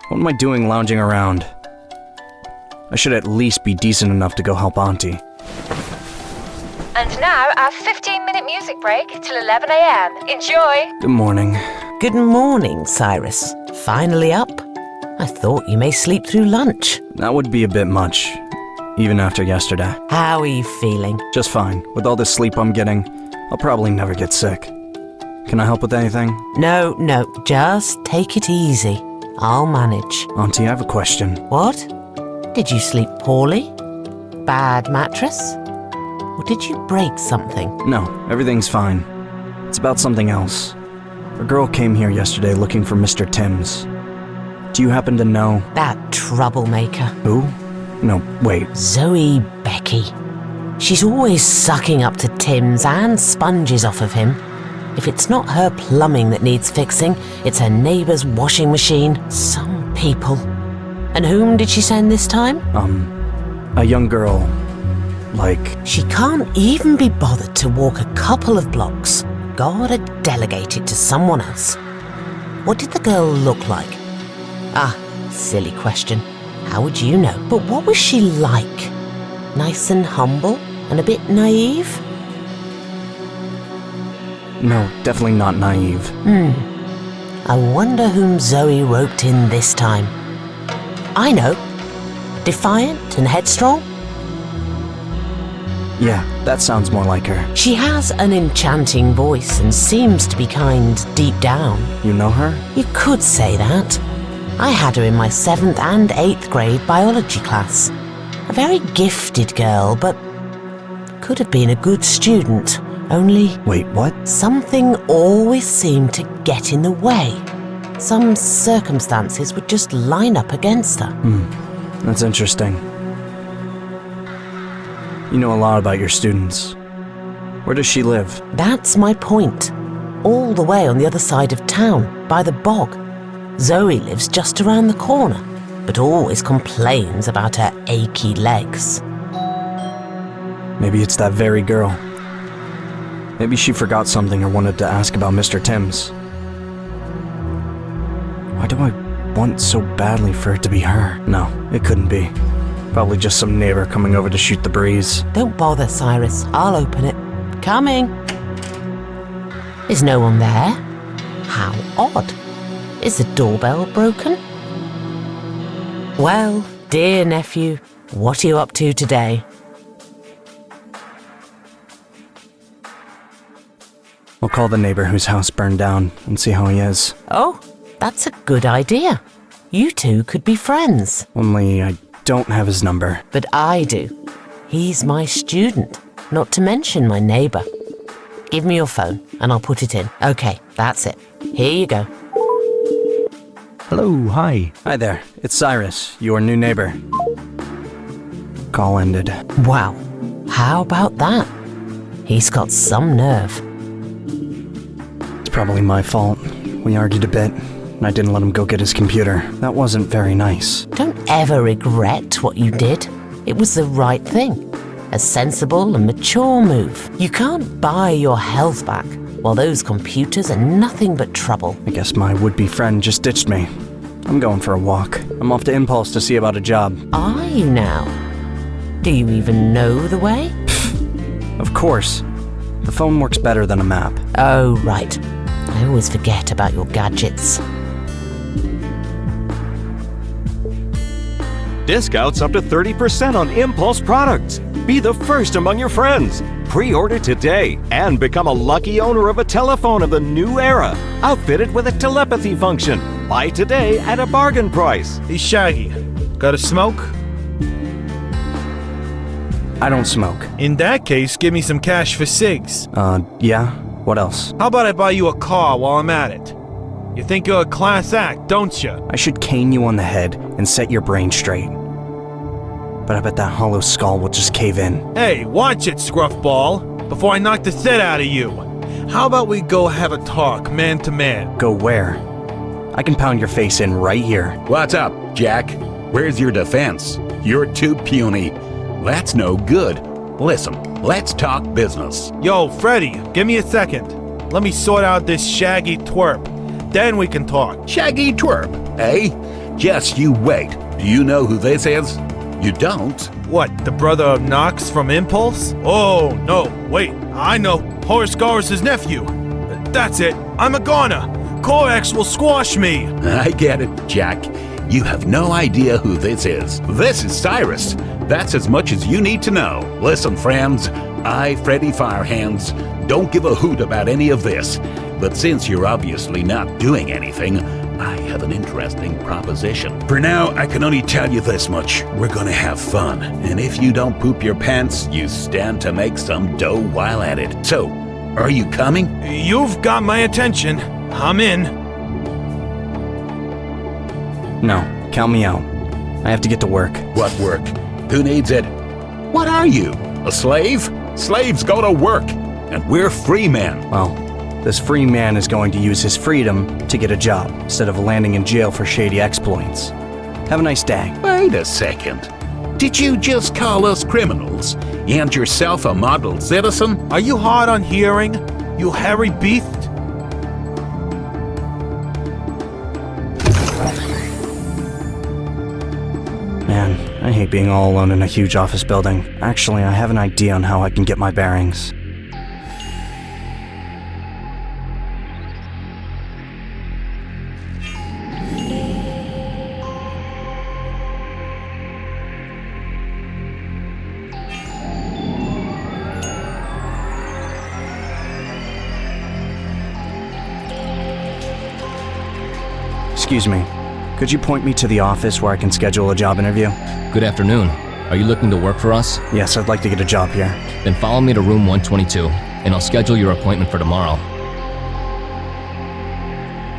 What am I doing lounging around? I should at least be decent enough to go help Auntie. And now our 15-minute music break till 11 a.m. Enjoy! Good morning. Good morning, Cyrus. Finally up? I thought you may sleep through lunch. That would be a bit much, even after yesterday. How are you feeling? Just fine. With all the sleep I'm getting, I'll probably never get sick. Can I help with anything? No, just take it easy. I'll manage. Auntie, I have a question. What? Did you sleep poorly? Bad mattress? Or did you break something? No, everything's fine. It's about something else. A girl came here yesterday looking for Mr. Timms. Do you happen to know? That troublemaker. Who? No, wait. Zoe Becky. She's always sucking up to Timms and sponges off of him. If it's not her plumbing that needs fixing, it's her neighbour's washing machine. Some people. And whom did she send this time? A young girl. She can't even be bothered to walk a couple of blocks. Gotta delegate it to someone else. What did the girl look like? Ah, silly question. How would you know? But what was she like? Nice and humble and a bit naive? No, definitely not naive. I wonder whom Zoe roped in this time. I know. Defiant and headstrong? Yeah, that sounds more like her. She has an enchanting voice and seems to be kind deep down. You know her? You could say that. I had her in my 7th and 8th grade biology class. A very gifted girl, but could have been a good student, only... Wait, what? Something always seemed to get in the way. Some circumstances would just line up against her. That's interesting. You know a lot about your students. Where does she live? That's my point. All the way on the other side of town, by the bog. Zoe lives just around the corner, but always complains about her achy legs. Maybe it's that very girl. Maybe she forgot something or wanted to ask about Mr. Timms. Why do I want so badly for it to be her? No, it couldn't be. Probably just some neighbor coming over to shoot the breeze. Don't bother, Cyrus. I'll open it. Coming. Is no one there? How odd. Is the doorbell broken? Well, dear nephew, what are you up to today? I'll call the neighbor whose house burned down and see how he is. Oh, that's a good idea. You two could be friends. Only I don't have his number. But I do. He's my student, not to mention my neighbor. Give me your phone and I'll put it in. Okay, that's it. Here you go. Hello, hi. Hi there, it's Cyrus, your new neighbor. Call ended. Wow, how about that? He's got some nerve. It's probably my fault. We argued a bit, and I didn't let him go get his computer. That wasn't very nice. Don't ever regret what you did. It was the right thing. A sensible and mature move. You can't buy your health back, while those computers are nothing but trouble. I guess my would-be friend just ditched me. I'm going for a walk. I'm off to Impulse to see about a job. Are you now? Do you even know the way? Of course. The phone works better than a map. Oh, right. I always forget about your gadgets. Discounts up to 30% on Impulse products. Be the first among your friends. Pre-order today and become a lucky owner of a telephone of the new era, outfitted with a telepathy function. Buy today at a bargain price. Hey, Shaggy, got a smoke? I don't smoke. In that case, give me some cash for cigs. Yeah? What else? How about I buy you a car while I'm at it? You think you're a class act, don't you? I should cane you on the head and set your brain straight. But I bet that hollow skull will just cave in. Hey, watch it, scruffball, before I knock the shit out of you. How about we go have a talk, man to man? Go where? I can pound your face in right here. What's up, Jack? Where's your defense? You're too puny. That's no good. Listen, let's talk business. Yo, Freddy, give me a second. Let me sort out this Shaggy twerp. then we can talk. Shaggy twerp, eh? Just you wait. Do you know who this is? You don't? What, the brother of Knox from Impulse? Oh, no, wait, I know. Horace Garris' nephew. That's it, I'm a goner. Corex will squash me. I get it, Jack. You have no idea who this is. This is Cyrus. That's as much as you need to know. Listen, friends, I, Freddy Firehands, don't give a hoot about any of this. But since you're obviously not doing anything, I have an interesting proposition. For now, I can only tell you this much. We're gonna have fun. And if you don't poop your pants, you stand to make some dough while at it. So, are you coming? You've got my attention. I'm in. No, count me out. I have to get to work. What work? Who needs it? What are you? A slave? Slaves go to work, and we're free men. Well, this free man is going to use his freedom to get a job, instead of landing in jail for shady exploits. Have a nice day. Wait a second. Did you just call us criminals? And yourself a model citizen? Are you hard on hearing, you hairy beast? Man, I hate being all alone in a huge office building. Actually, I have an idea on how I can get my bearings. Excuse me. Could you point me to the office where I can schedule a job interview? Good afternoon. Are you looking to work for us? Yes, I'd like to get a job here. Then follow me to room 122, and I'll schedule your appointment for tomorrow.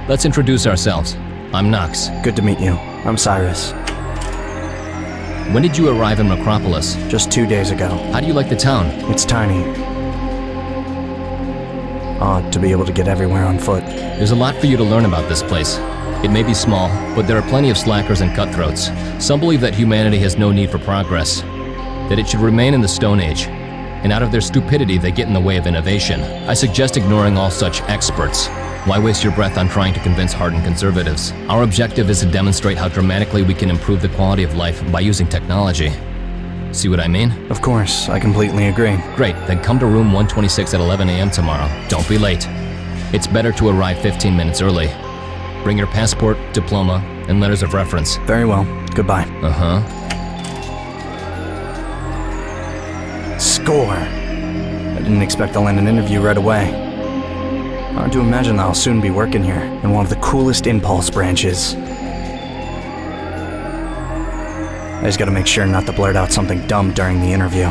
Let's introduce ourselves. I'm Knox. Good to meet you. I'm Cyrus. When did you arrive in Macropolis? Just 2 days ago. How do you like the town? It's tiny. Odd to be able to get everywhere on foot. There's a lot for you to learn about this place. It may be small, but there are plenty of slackers and cutthroats. Some believe that humanity has no need for progress, that it should remain in the Stone Age, and out of their stupidity they get in the way of innovation. I suggest ignoring all such experts. Why waste your breath on trying to convince hardened conservatives? Our objective is to demonstrate how dramatically we can improve the quality of life by using technology. See what I mean? Of course, I completely agree. Great, then come to room 126 at 11 a.m. tomorrow. Don't be late. It's better to arrive 15 minutes early. Bring your passport, diploma, and letters of reference. Very well. Goodbye. Uh-huh. Score! I didn't expect to land an interview right away. Hard to imagine that I'll soon be working here, in one of the coolest Impulse branches. I just gotta make sure not to blurt out something dumb during the interview.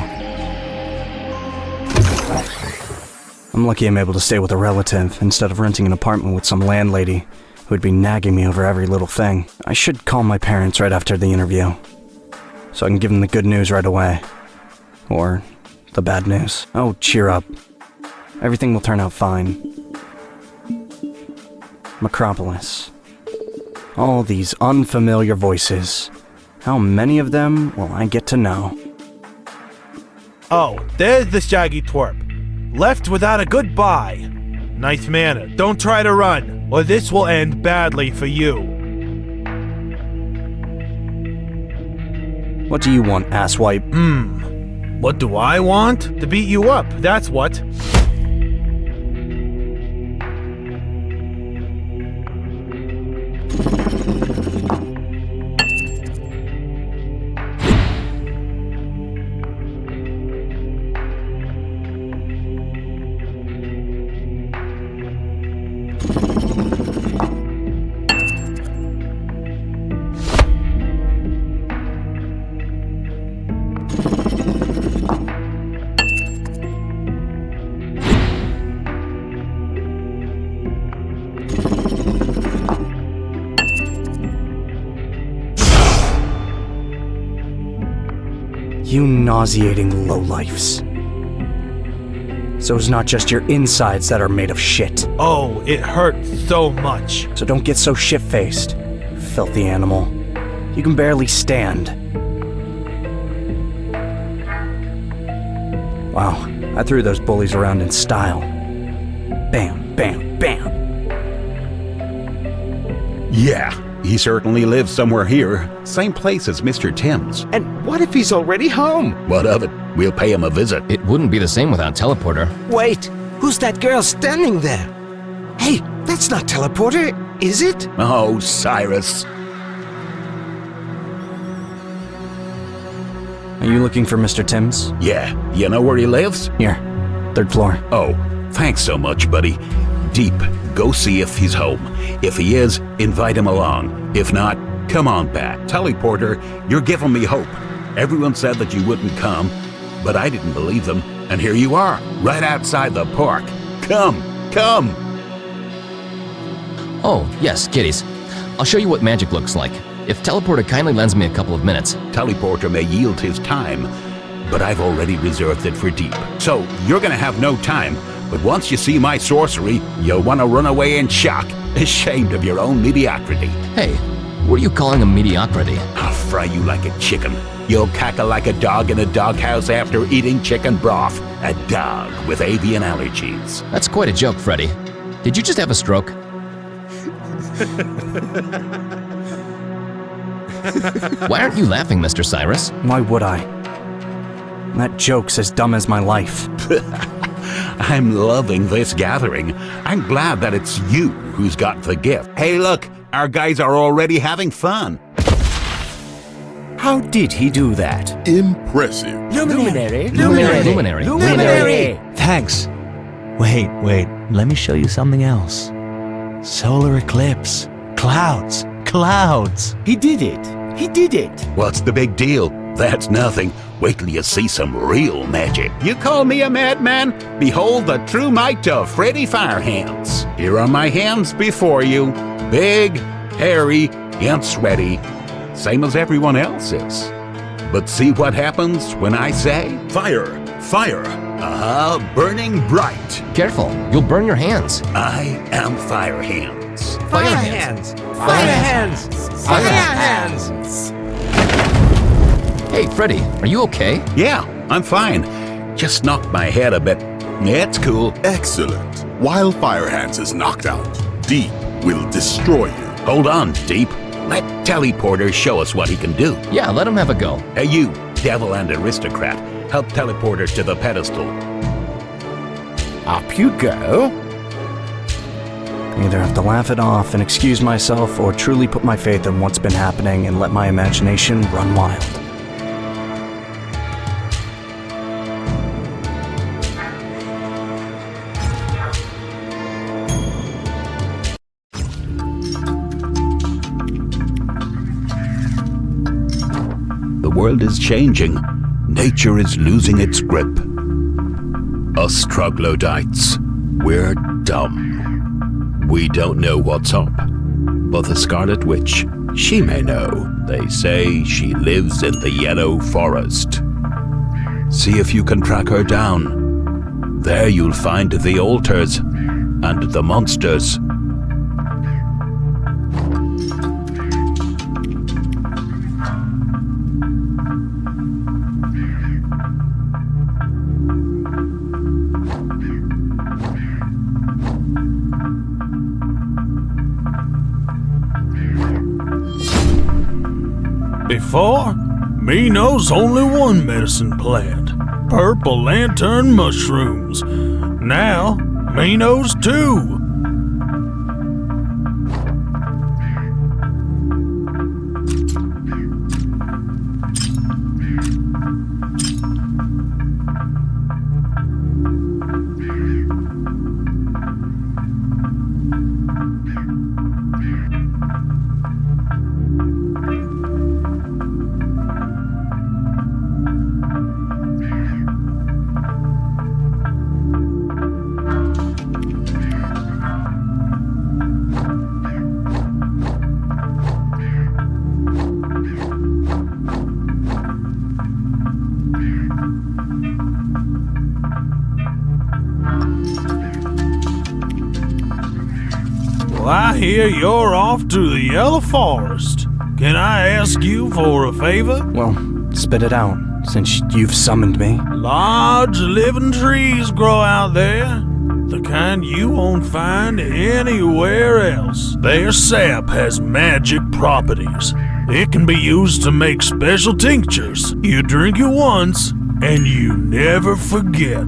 I'm lucky I'm able to stay with a relative, instead of renting an apartment with some landlady who'd be nagging me over every little thing. I should call my parents right after the interview, so I can give them the good news right away. Or the bad news. Oh, cheer up. Everything will turn out fine. Macropolis. All these unfamiliar voices. How many of them will I get to know? Oh, there's the shaggy twerp. Left without a goodbye. Nice manner. Don't try to run, or this will end badly for you. What do you want, asswipe? What do I want? To beat you up, that's what. You nauseating lowlifes. So it's not just your insides that are made of shit. Oh, it hurts so much. So don't get so shit-faced, filthy animal. You can barely stand. Wow, I threw those bullies around in style. Bam, bam, bam. Yeah, he certainly lives somewhere here. Same place as Mr. Tim's. And what if he's already home? What of it? We'll pay him a visit. It wouldn't be the same without Teleporter. Wait, who's that girl standing there? Hey, that's not Teleporter, is it? Oh, Cyrus. Are you looking for Mr. Timms? Yeah, you know where he lives? Here, 3rd floor. Oh, thanks so much, buddy. Deep, go see if he's home. If he is, invite him along. If not, come on back. Teleporter, you're giving me hope. Everyone said that you wouldn't come, but I didn't believe them. And here you are, right outside the park. Come, come! Oh, yes, kitties. I'll show you what magic looks like. If Teleporter kindly lends me a couple of minutes. Teleporter may yield his time, but I've already reserved it for Deep. So you're gonna have no time, but once you see my sorcery, you'll want to run away in shock, ashamed of your own mediocrity. Hey, what are you calling a mediocrity? I'll fry you like a chicken. You'll cackle like a dog in a doghouse after eating chicken broth. A dog with avian allergies. That's quite a joke, Freddy. Did you just have a stroke? Why aren't you laughing, Mr. Cyrus? Why would I? That joke's as dumb as my life. I'm loving this gathering. I'm glad that it's you who's got the gift. Hey, look, our guys are already having fun. How did he do that? Impressive. Luminary. Luminary. Thanks. Wait, let me show you something else. Solar eclipse. Clouds. He did it. What's the big deal? That's nothing. Wait till you see some real magic. You call me a madman? Behold the true might of Freddy Firehands. Here are my hands before you. Big, hairy, and sweaty. Same as everyone else's. But see what happens when I say? Fire! Burning bright. Careful, you'll burn your hands. I am Firehands. Hey, Freddy, are you okay? Yeah, I'm fine. Just knocked my head a bit. It's cool. Excellent. While Firehands is knocked out, Deep will destroy you. Hold on, Deep. Let Teleporter show us what he can do. Yeah, let him have a go. Hey, you, devil and aristocrat. Help Teleporter to the pedestal. Up you go. I either have to laugh it off and excuse myself, or truly put my faith in what's been happening and let my imagination run wild. The world is changing. Nature is losing its grip. Us troglodytes, we're dumb. We don't know what's up. But the Scarlet Witch, she may know. They say she lives in the Yellow Forest. See if you can track her down. There you'll find the altars and the monsters. Before, me knows only one medicine plant, purple lantern mushrooms. Now, me knows two. Well, I hear you're off to the Yellow Forest. Can I ask you for a favor? Well, spit it out, since you've summoned me. Large living trees grow out there. the kind you won't find anywhere else. Their sap has magic properties. It can be used to make special tinctures. You drink it once, and you never forget.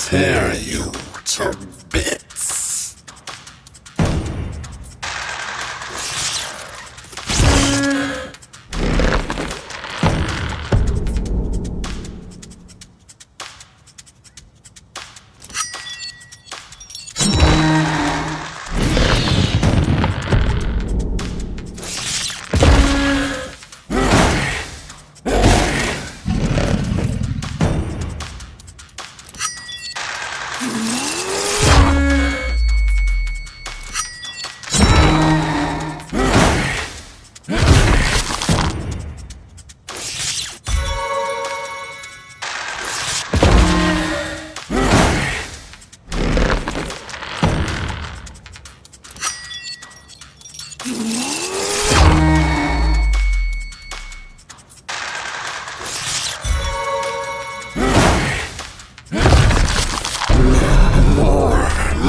Tear you to bits.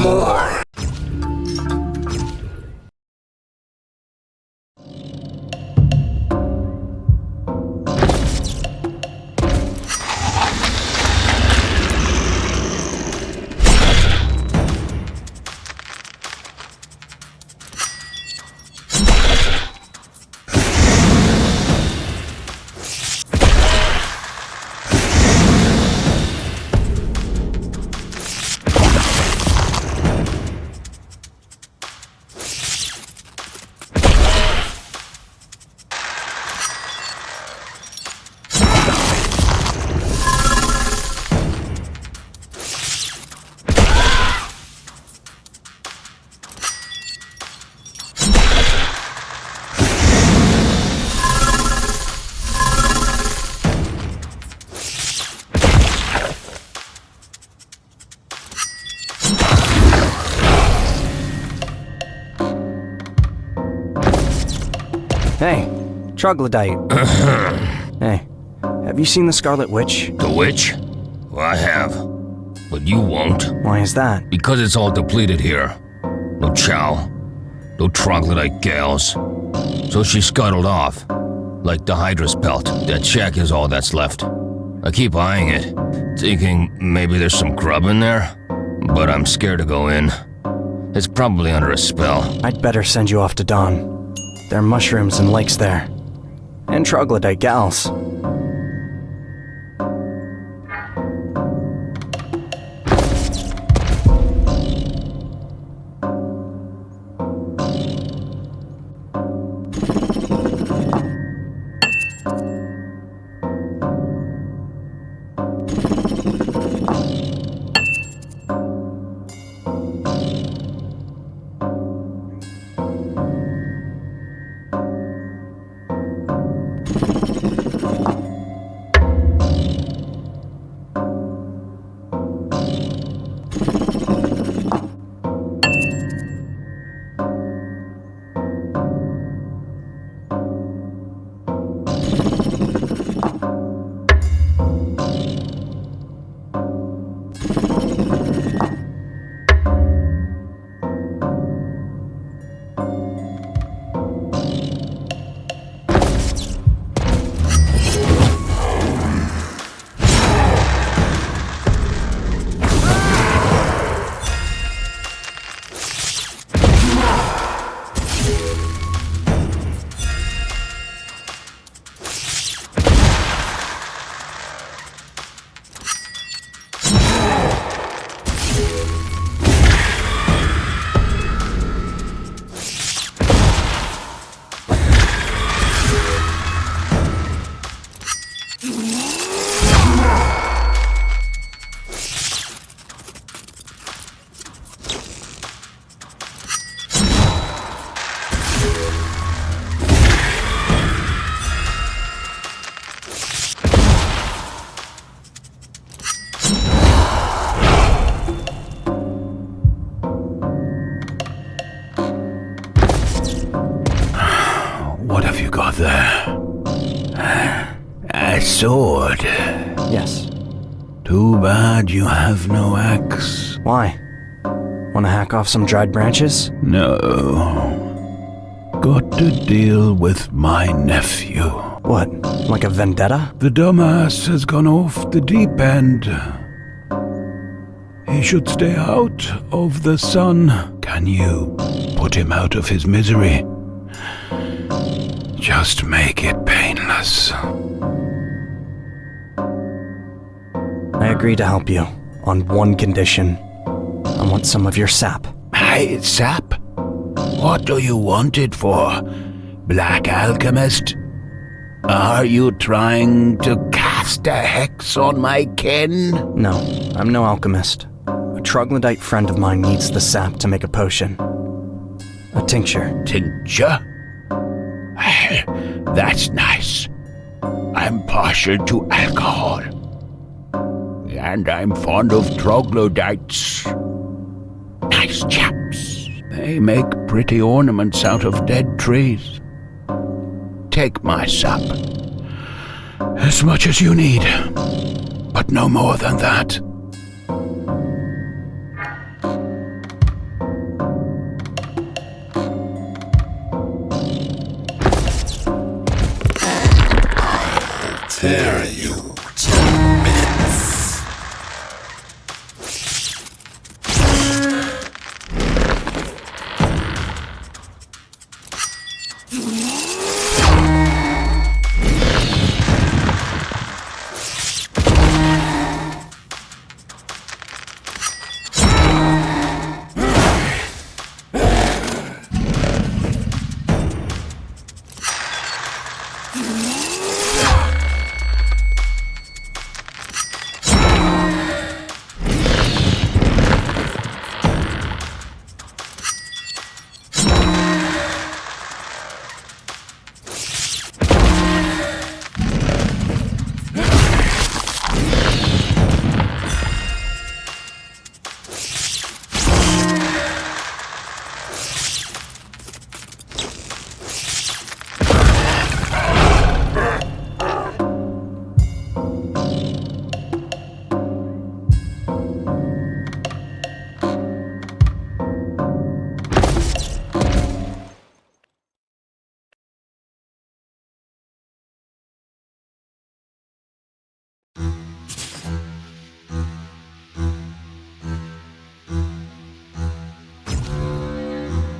More. Hey, Troglodyte. Hey, have you seen the Scarlet Witch? The witch? Well, I have. But you won't. Why is that? Because it's all depleted here. No chow. No troglodyte gals. So she scuttled off. Like the Hydra's pelt. That shack is all that's left. I keep eyeing it, thinking maybe there's some grub in there. But I'm scared to go in. It's probably under a spell. I'd better send you off to Dawn. There are mushrooms and lakes there. And troglodyte gals. A sword? Yes. Too bad you have no axe. Why? Wanna hack off some dried branches? No. Got to deal with my nephew. What, like a vendetta? The dumbass has gone off the deep end. He should stay out of the sun. Can you put him out of his misery? Just make it painless. I agree to help you, on one condition. I want some of your sap. Hey, sap? What do you want it for, Black Alchemist? Are you trying to cast a hex on my kin? No, I'm no alchemist. A troglodyte friend of mine needs the sap to make a potion. A tincture. Tincture? That's nice. I'm partial to alcohol. And I'm fond of troglodytes. Nice chaps. They make pretty ornaments out of dead trees. Take my sap. As much as you need, but no more than that. Tear you to bits.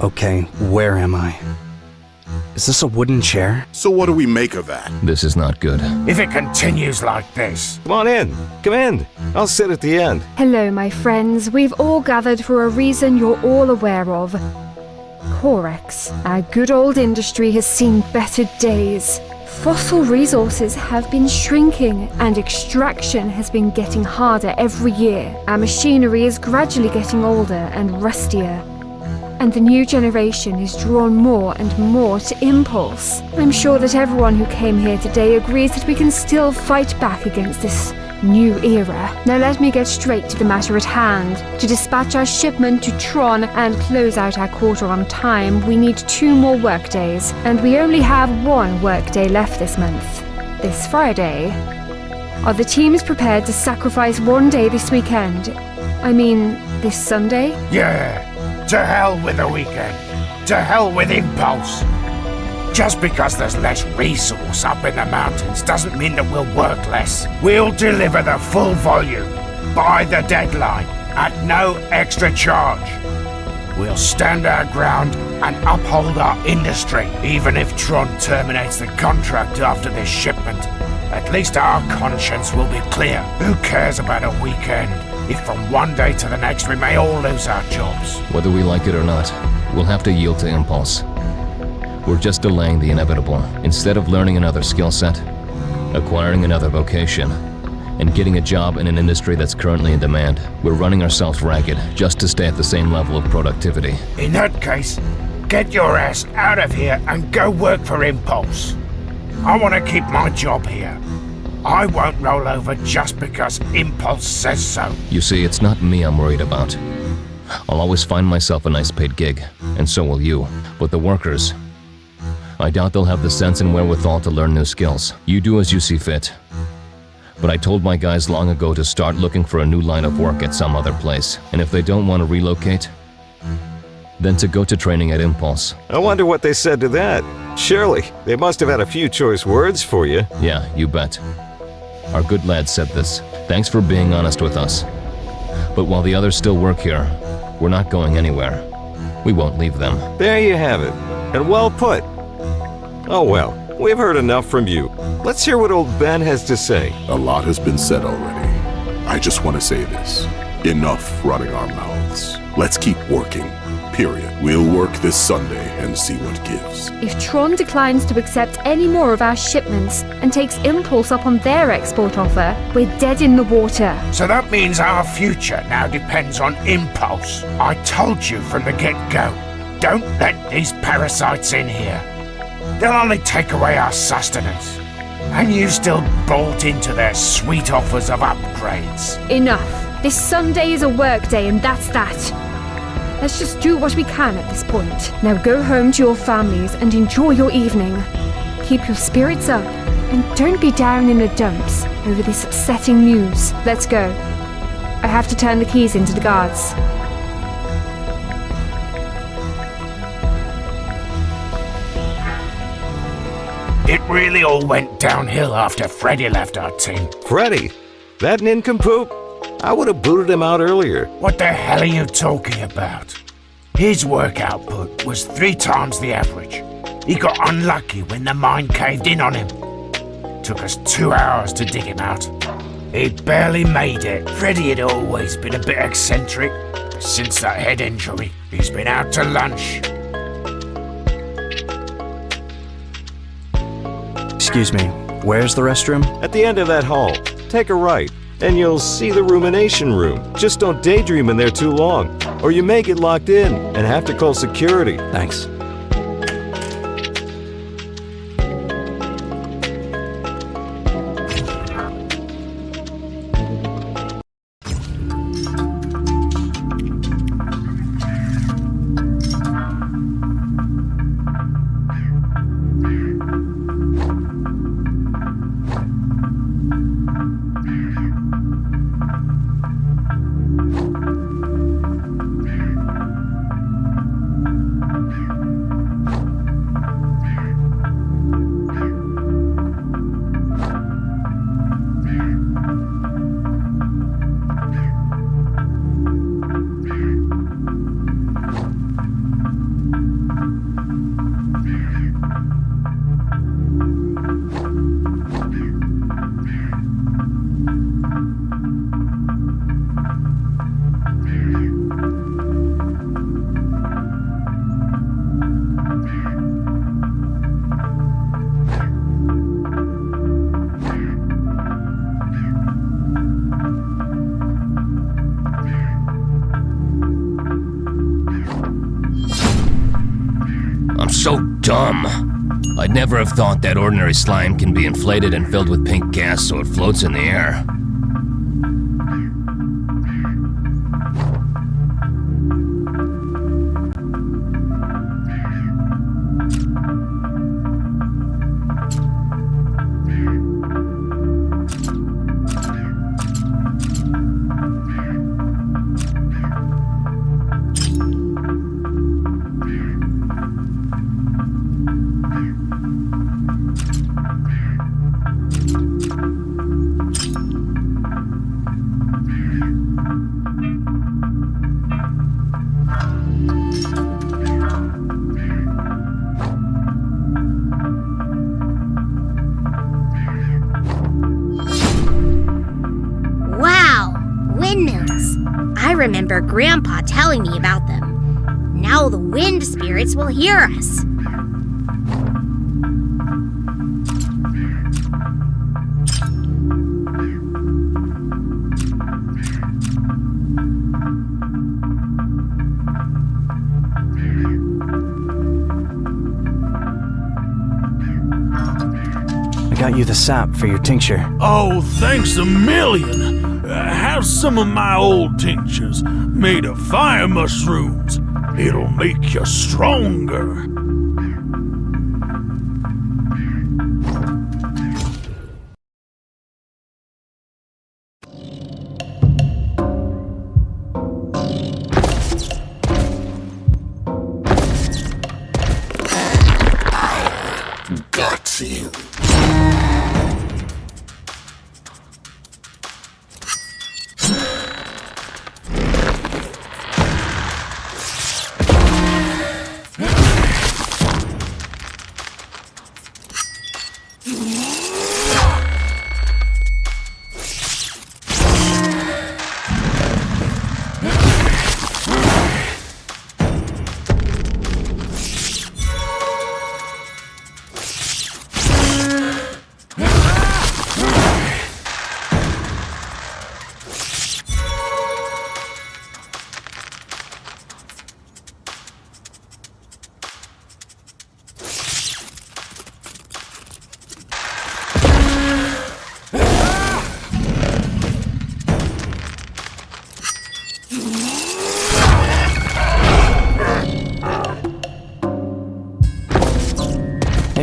Okay, where am I? Is this a wooden chair? So what do we make of that? This is not good. If it continues like this. Come on in. Come in. I'll sit at the end. Hello, my friends. We've all gathered for a reason you're all aware of. Corex, our good old industry has seen better days. Fossil resources have been shrinking, and extraction has been getting harder every year. Our machinery is gradually getting older and rustier, and the new generation is drawn more and more to impulse. I'm sure that everyone who came here today agrees that we can still fight back against this new era. Now let me get straight to the matter at hand. To dispatch our shipment to Tron and close out our quarter on time, we need 2 more workdays, and we only have 1 workday left this month. This Friday. Are the teams prepared to sacrifice 1 day this weekend? I mean, this Sunday? Yeah. To hell with the weekend. To hell with impulse. Just because there's less resource up in the mountains doesn't mean that we'll work less. We'll deliver the full volume by the deadline at no extra charge. We'll stand our ground and uphold our industry, even if Tron terminates the contract after this shipment. At least our conscience will be clear. Who cares about a weekend if from one day to the next we may all lose our jobs? Whether we like it or not, we'll have to yield to impulse. We're just delaying the inevitable. Instead of learning another skill set, acquiring another vocation, and getting a job in an industry that's currently in demand, we're running ourselves ragged just to stay at the same level of productivity. In that case, get your ass out of here and go work for Impulse. I want to keep my job here. I won't roll over just because Impulse says so. You see, it's not me I'm worried about. I'll always find myself a nice paid gig, and so will you. But the workers, I doubt they'll have the sense and wherewithal to learn new skills. You do as you see fit. But I told my guys long ago to start looking for a new line of work at some other place. And if they don't want to relocate, then to go to training at Impulse. I wonder what they said to that. Surely, they must have had a few choice words for you. Yeah, you bet. Our good lad said this. Thanks for being honest with us. But while the others still work here, we're not going anywhere. We won't leave them. There you have it. And well put. Oh well, we've heard enough from you. Let's hear what old Ben has to say. A lot has been said already. I just want to say this. Enough running our mouths. Let's keep working. Period. We'll work this Sunday and see what gives. If Tron declines to accept any more of our shipments and takes Impulse up on their export offer, we're dead in the water. So that means our future now depends on Impulse. I told you from the get-go, don't let these parasites in here. They'll only take away our sustenance. And you still bolt into their sweet offers of upgrades. Enough. This Sunday is a work day and that's that. Let's just do what we can at this point. Now go home to your families and enjoy your evening. Keep your spirits up and don't be down in the dumps over this upsetting news. Let's go. I have to turn the keys into the guards. It really all went downhill after Freddy left our team. Freddy? That nincompoop? I would have booted him out earlier. What the hell are you talking about? His work output was 3 times the average. He got unlucky when the mine caved in on him. Took us 2 hours to dig him out. He barely made it. Freddy had always been a bit eccentric. Since that head injury, he's been out to lunch. Excuse me, where's the restroom? At the end of that hall. Take a right, and you'll see the rumination room. Just don't daydream in there too long, or you may get locked in and have to call security. Thanks. So dumb. I'd never have thought that ordinary slime can be inflated and filled with pink gas so it floats in the air. I remember Grandpa telling me about them. Now the wind spirits will hear us. I got you the sap for your tincture. Oh, thanks a million. Have some of my old tinctures made of fire mushrooms. It'll make you stronger.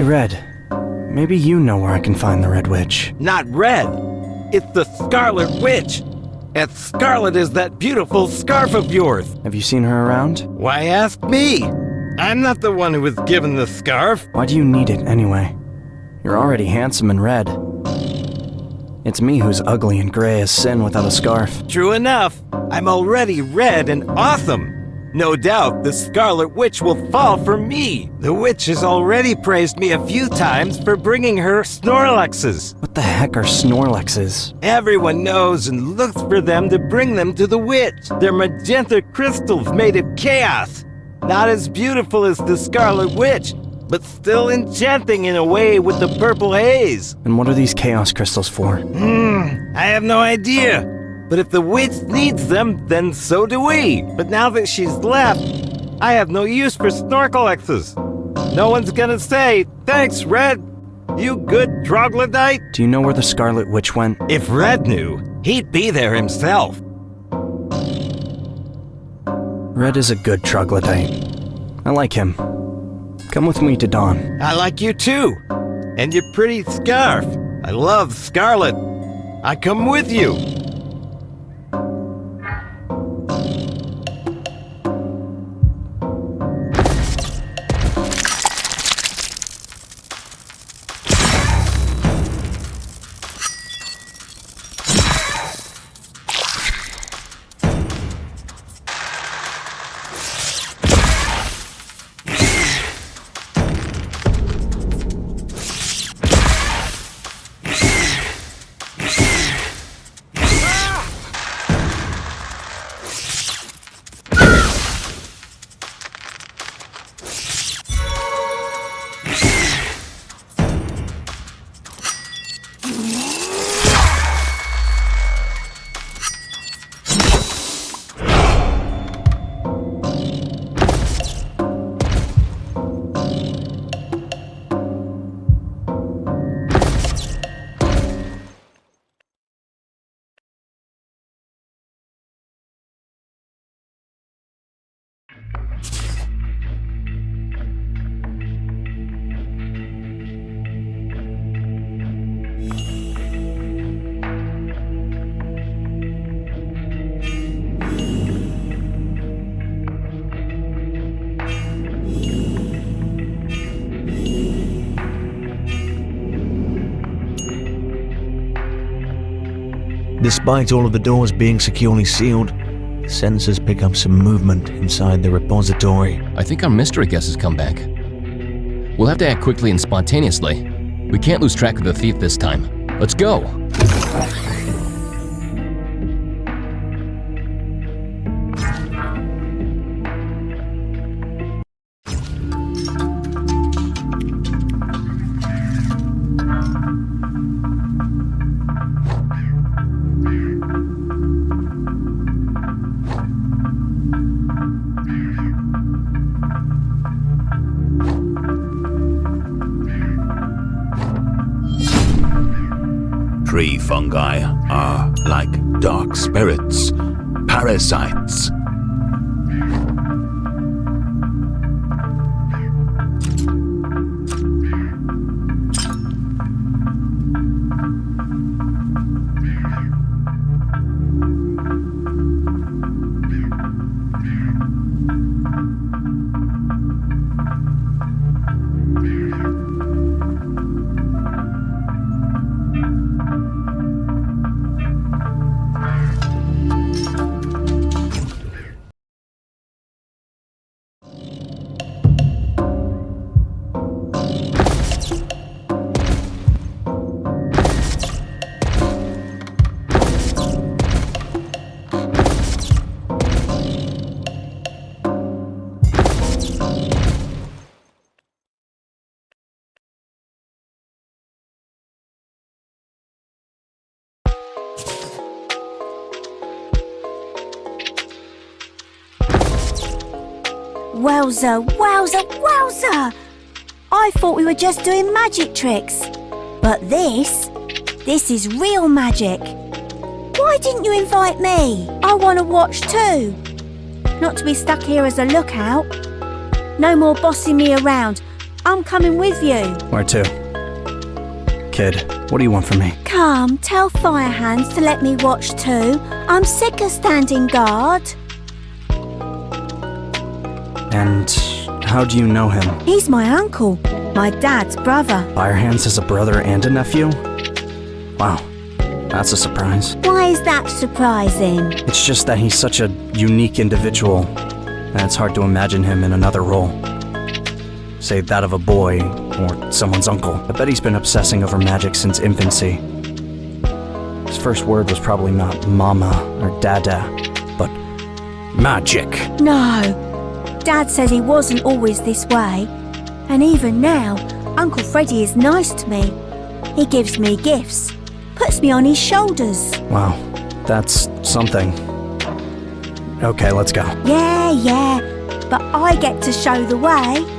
Red. Maybe you know where I can find the Red Witch. Not Red. It's the Scarlet Witch. And Scarlet is that beautiful scarf of yours. Have you seen her around? Why ask me? I'm not the one who was given the scarf. Why do you need it anyway? You're already handsome and red. It's me who's ugly and gray as sin without a scarf. True enough. I'm already red and awesome. No doubt the Scarlet Witch will fall for me. The witch has already praised me a few times for bringing her Snorlaxes. What the heck are Snorlaxes? Everyone knows and looks for them to bring them to the witch. They're magenta crystals made of chaos. Not as beautiful as the Scarlet Witch, but still enchanting in a way with the purple haze. And what are these chaos crystals for? I have no idea. But if the witch needs them, then so do we. But now that she's left, I have no use for Snorlaxes. No one's gonna say, "Thanks, Red. You good troglodyte." Do you know where the Scarlet Witch went? If Red knew, he'd be there himself. Red is a good troglodyte. I like him. Come with me to Dawn. I like you too. And your pretty scarf. I love Scarlet. I come with you. Despite all of the doors being securely sealed, sensors pick up some movement inside the repository. I think our mystery guest has come back. We'll have to act quickly and spontaneously. We can't lose track of the thief this time. Let's go! Tree fungi are like dark spirits, parasites. Wowza, wowza, wowza! I thought we were just doing magic tricks. But this is real magic. Why didn't you invite me? I want to watch too. Not to be stuck here as a lookout. No more bossing me around. I'm coming with you. Where to? Kid, what do you want from me? Come, tell Firehands to let me watch too. I'm sick of standing guard. And how do you know him? He's my uncle, my dad's brother. Firehands has a brother and a nephew? Wow, that's a surprise. Why is that surprising? It's just that he's such a unique individual, and it's hard to imagine him in another role. Say that of a boy, or someone's uncle. I bet he's been obsessing over magic since infancy. His first word was probably not mama or dada, but magic. No, Dad says he wasn't always this way. And even now, Uncle Freddy is nice to me. He gives me gifts, puts me on his shoulders. Wow, that's something. Okay, let's go. Yeah, but I get to show the way.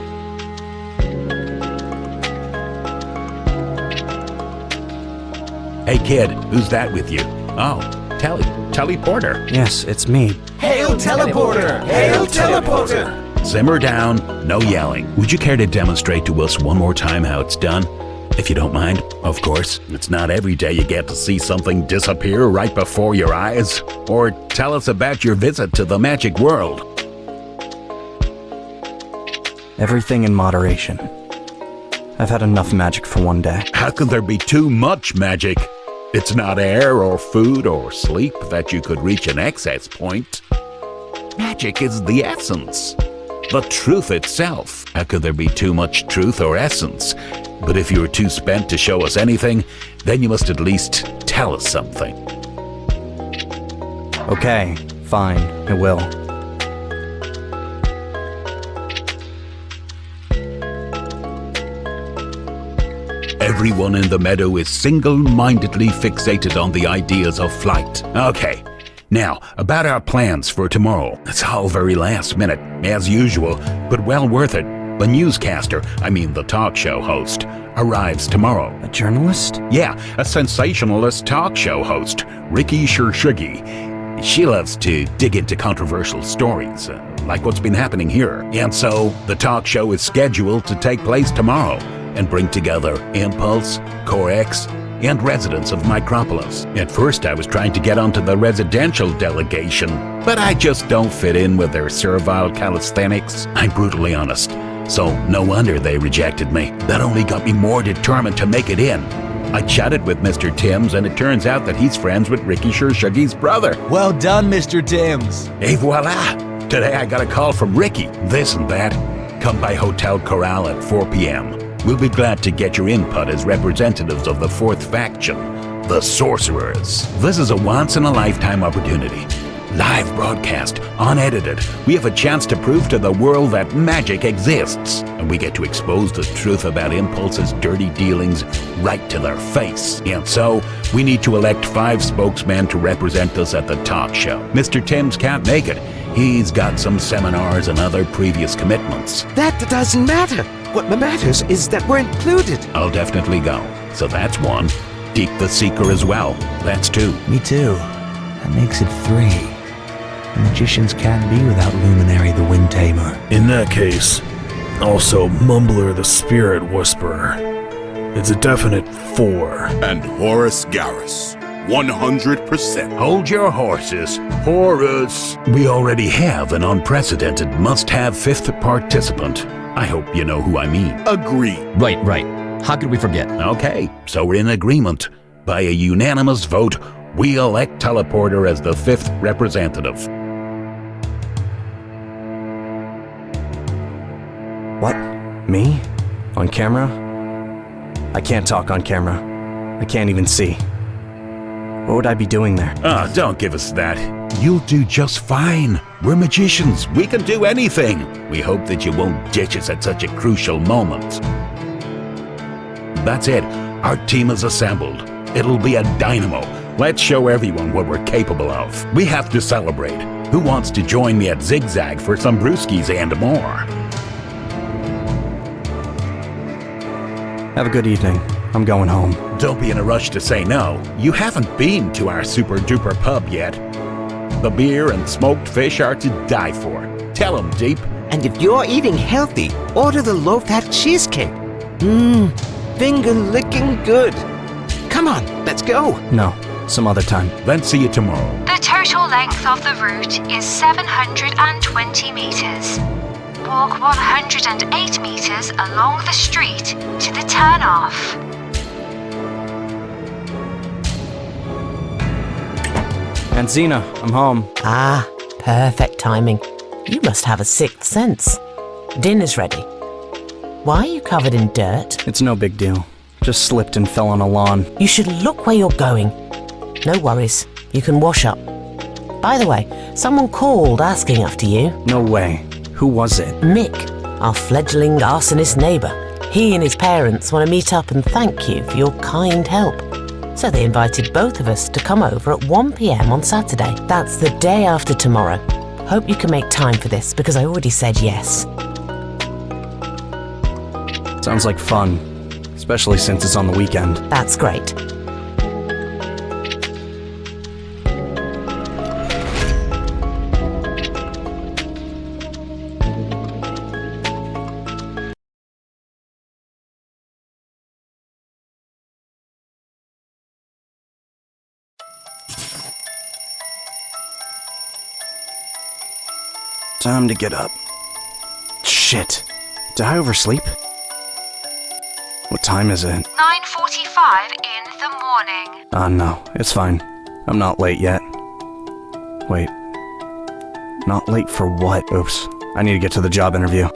Hey kid, who's that with you? Oh, Telly Porter. Yes, it's me. Hail Teleporter! Hail Teleporter! Simmer down, no yelling. Would you care to demonstrate to us one more time how it's done? If you don't mind, of course. It's not every day you get to see something disappear right before your eyes. Or tell us about your visit to the magic world. Everything in moderation. I've had enough magic for one day. How could there be too much magic? It's not air or food or sleep that you could reach an excess point. Magic is the essence, the truth itself. How could there be too much truth or essence? But if you're too spent to show us anything, then you must at least tell us something. Okay, fine, I will. Everyone in the meadow is single-mindedly fixated on the ideas of flight. Okay, now, about our plans for tomorrow. It's all very last minute, as usual, but well worth it. The newscaster, the talk show host, arrives tomorrow. A journalist? Yeah, a sensationalist talk show host, Ricky Shurshugi. She loves to dig into controversial stories, like what's been happening here. And so, the talk show is scheduled to take place tomorrow and bring together Impulse, Corex, and residents of Micropolis. At first I was trying to get onto the residential delegation, but I just don't fit in with their servile calisthenics. I'm brutally honest, so no wonder they rejected me. That only got me more determined to make it in. I chatted with Mr. Timms, and it turns out that he's friends with Ricky Shurshugi's brother. Well done, Mr. Timms. Et voila! Today I got a call from Ricky. This and that. Come by Hotel Corral at 4 p.m. We'll be glad to get your input as representatives of the fourth faction, the Sorcerers. This is a once-in-a-lifetime opportunity. Live broadcast, unedited. We have a chance to prove to the world that magic exists. And we get to expose the truth about Impulse's dirty dealings right to their face. And so, we need to elect 5 spokesmen to represent us at the talk show. Mr. Timms can't make it. He's got some seminars and other previous commitments. That doesn't matter. What matters is that we're included. I'll definitely go. So that's 1. Deep the Seeker as well. That's 2. Me too. That makes it 3. The magicians can't be without Luminary the Wind Tamer. In that case, also Mumbler the Spirit Whisperer. It's a definite 4. And Horace Garrus. 100%. Hold your horses, Horus. We already have an unprecedented must-have 5th participant. I hope you know who I mean. Agree. Right. How could we forget? Okay, so we're in agreement. By a unanimous vote, we elect Teleporter as the 5th representative. What? Me? On camera? I can't talk on camera. I can't even see. What would I be doing there? Don't give us that. You'll do just fine. We're magicians. We can do anything. We hope that you won't ditch us at such a crucial moment. That's it. Our team is assembled. It'll be a dynamo. Let's show everyone what we're capable of. We have to celebrate. Who wants to join me at Zigzag for some brewskis and more? Have a good evening. I'm going home. Don't be in a rush to say no. You haven't been to our super-duper pub yet. The beer and smoked fish are to die for. Tell 'em, Deep. And if you're eating healthy, order the loaf-hat cheesecake. Finger-licking good. Come on, let's go. No, some other time. Then see you tomorrow. The total length of the route is 720 meters. Walk 108 meters along the street to the turnoff. And Xena, I'm home. Ah, perfect timing. You must have a sixth sense. Dinner's ready. Why are you covered in dirt? It's no big deal. Just slipped and fell on a lawn. You should look where you're going. No worries. You can wash up. By the way, someone called asking after you. No way. Who was it? Mick, our fledgling arsonist neighbour. He and his parents want to meet up and thank you for your kind help. So they invited both of us to come over at 1 p.m. on Saturday. That's the day after tomorrow. Hope you can make time for this because I already said yes. Sounds like fun, especially since it's on the weekend. That's great. Time to get up. Shit. Did I oversleep? What time is it? 9:45 in the morning. No, it's fine. I'm not late yet. Wait. Not late for what? Oops. I need to get to the job interview.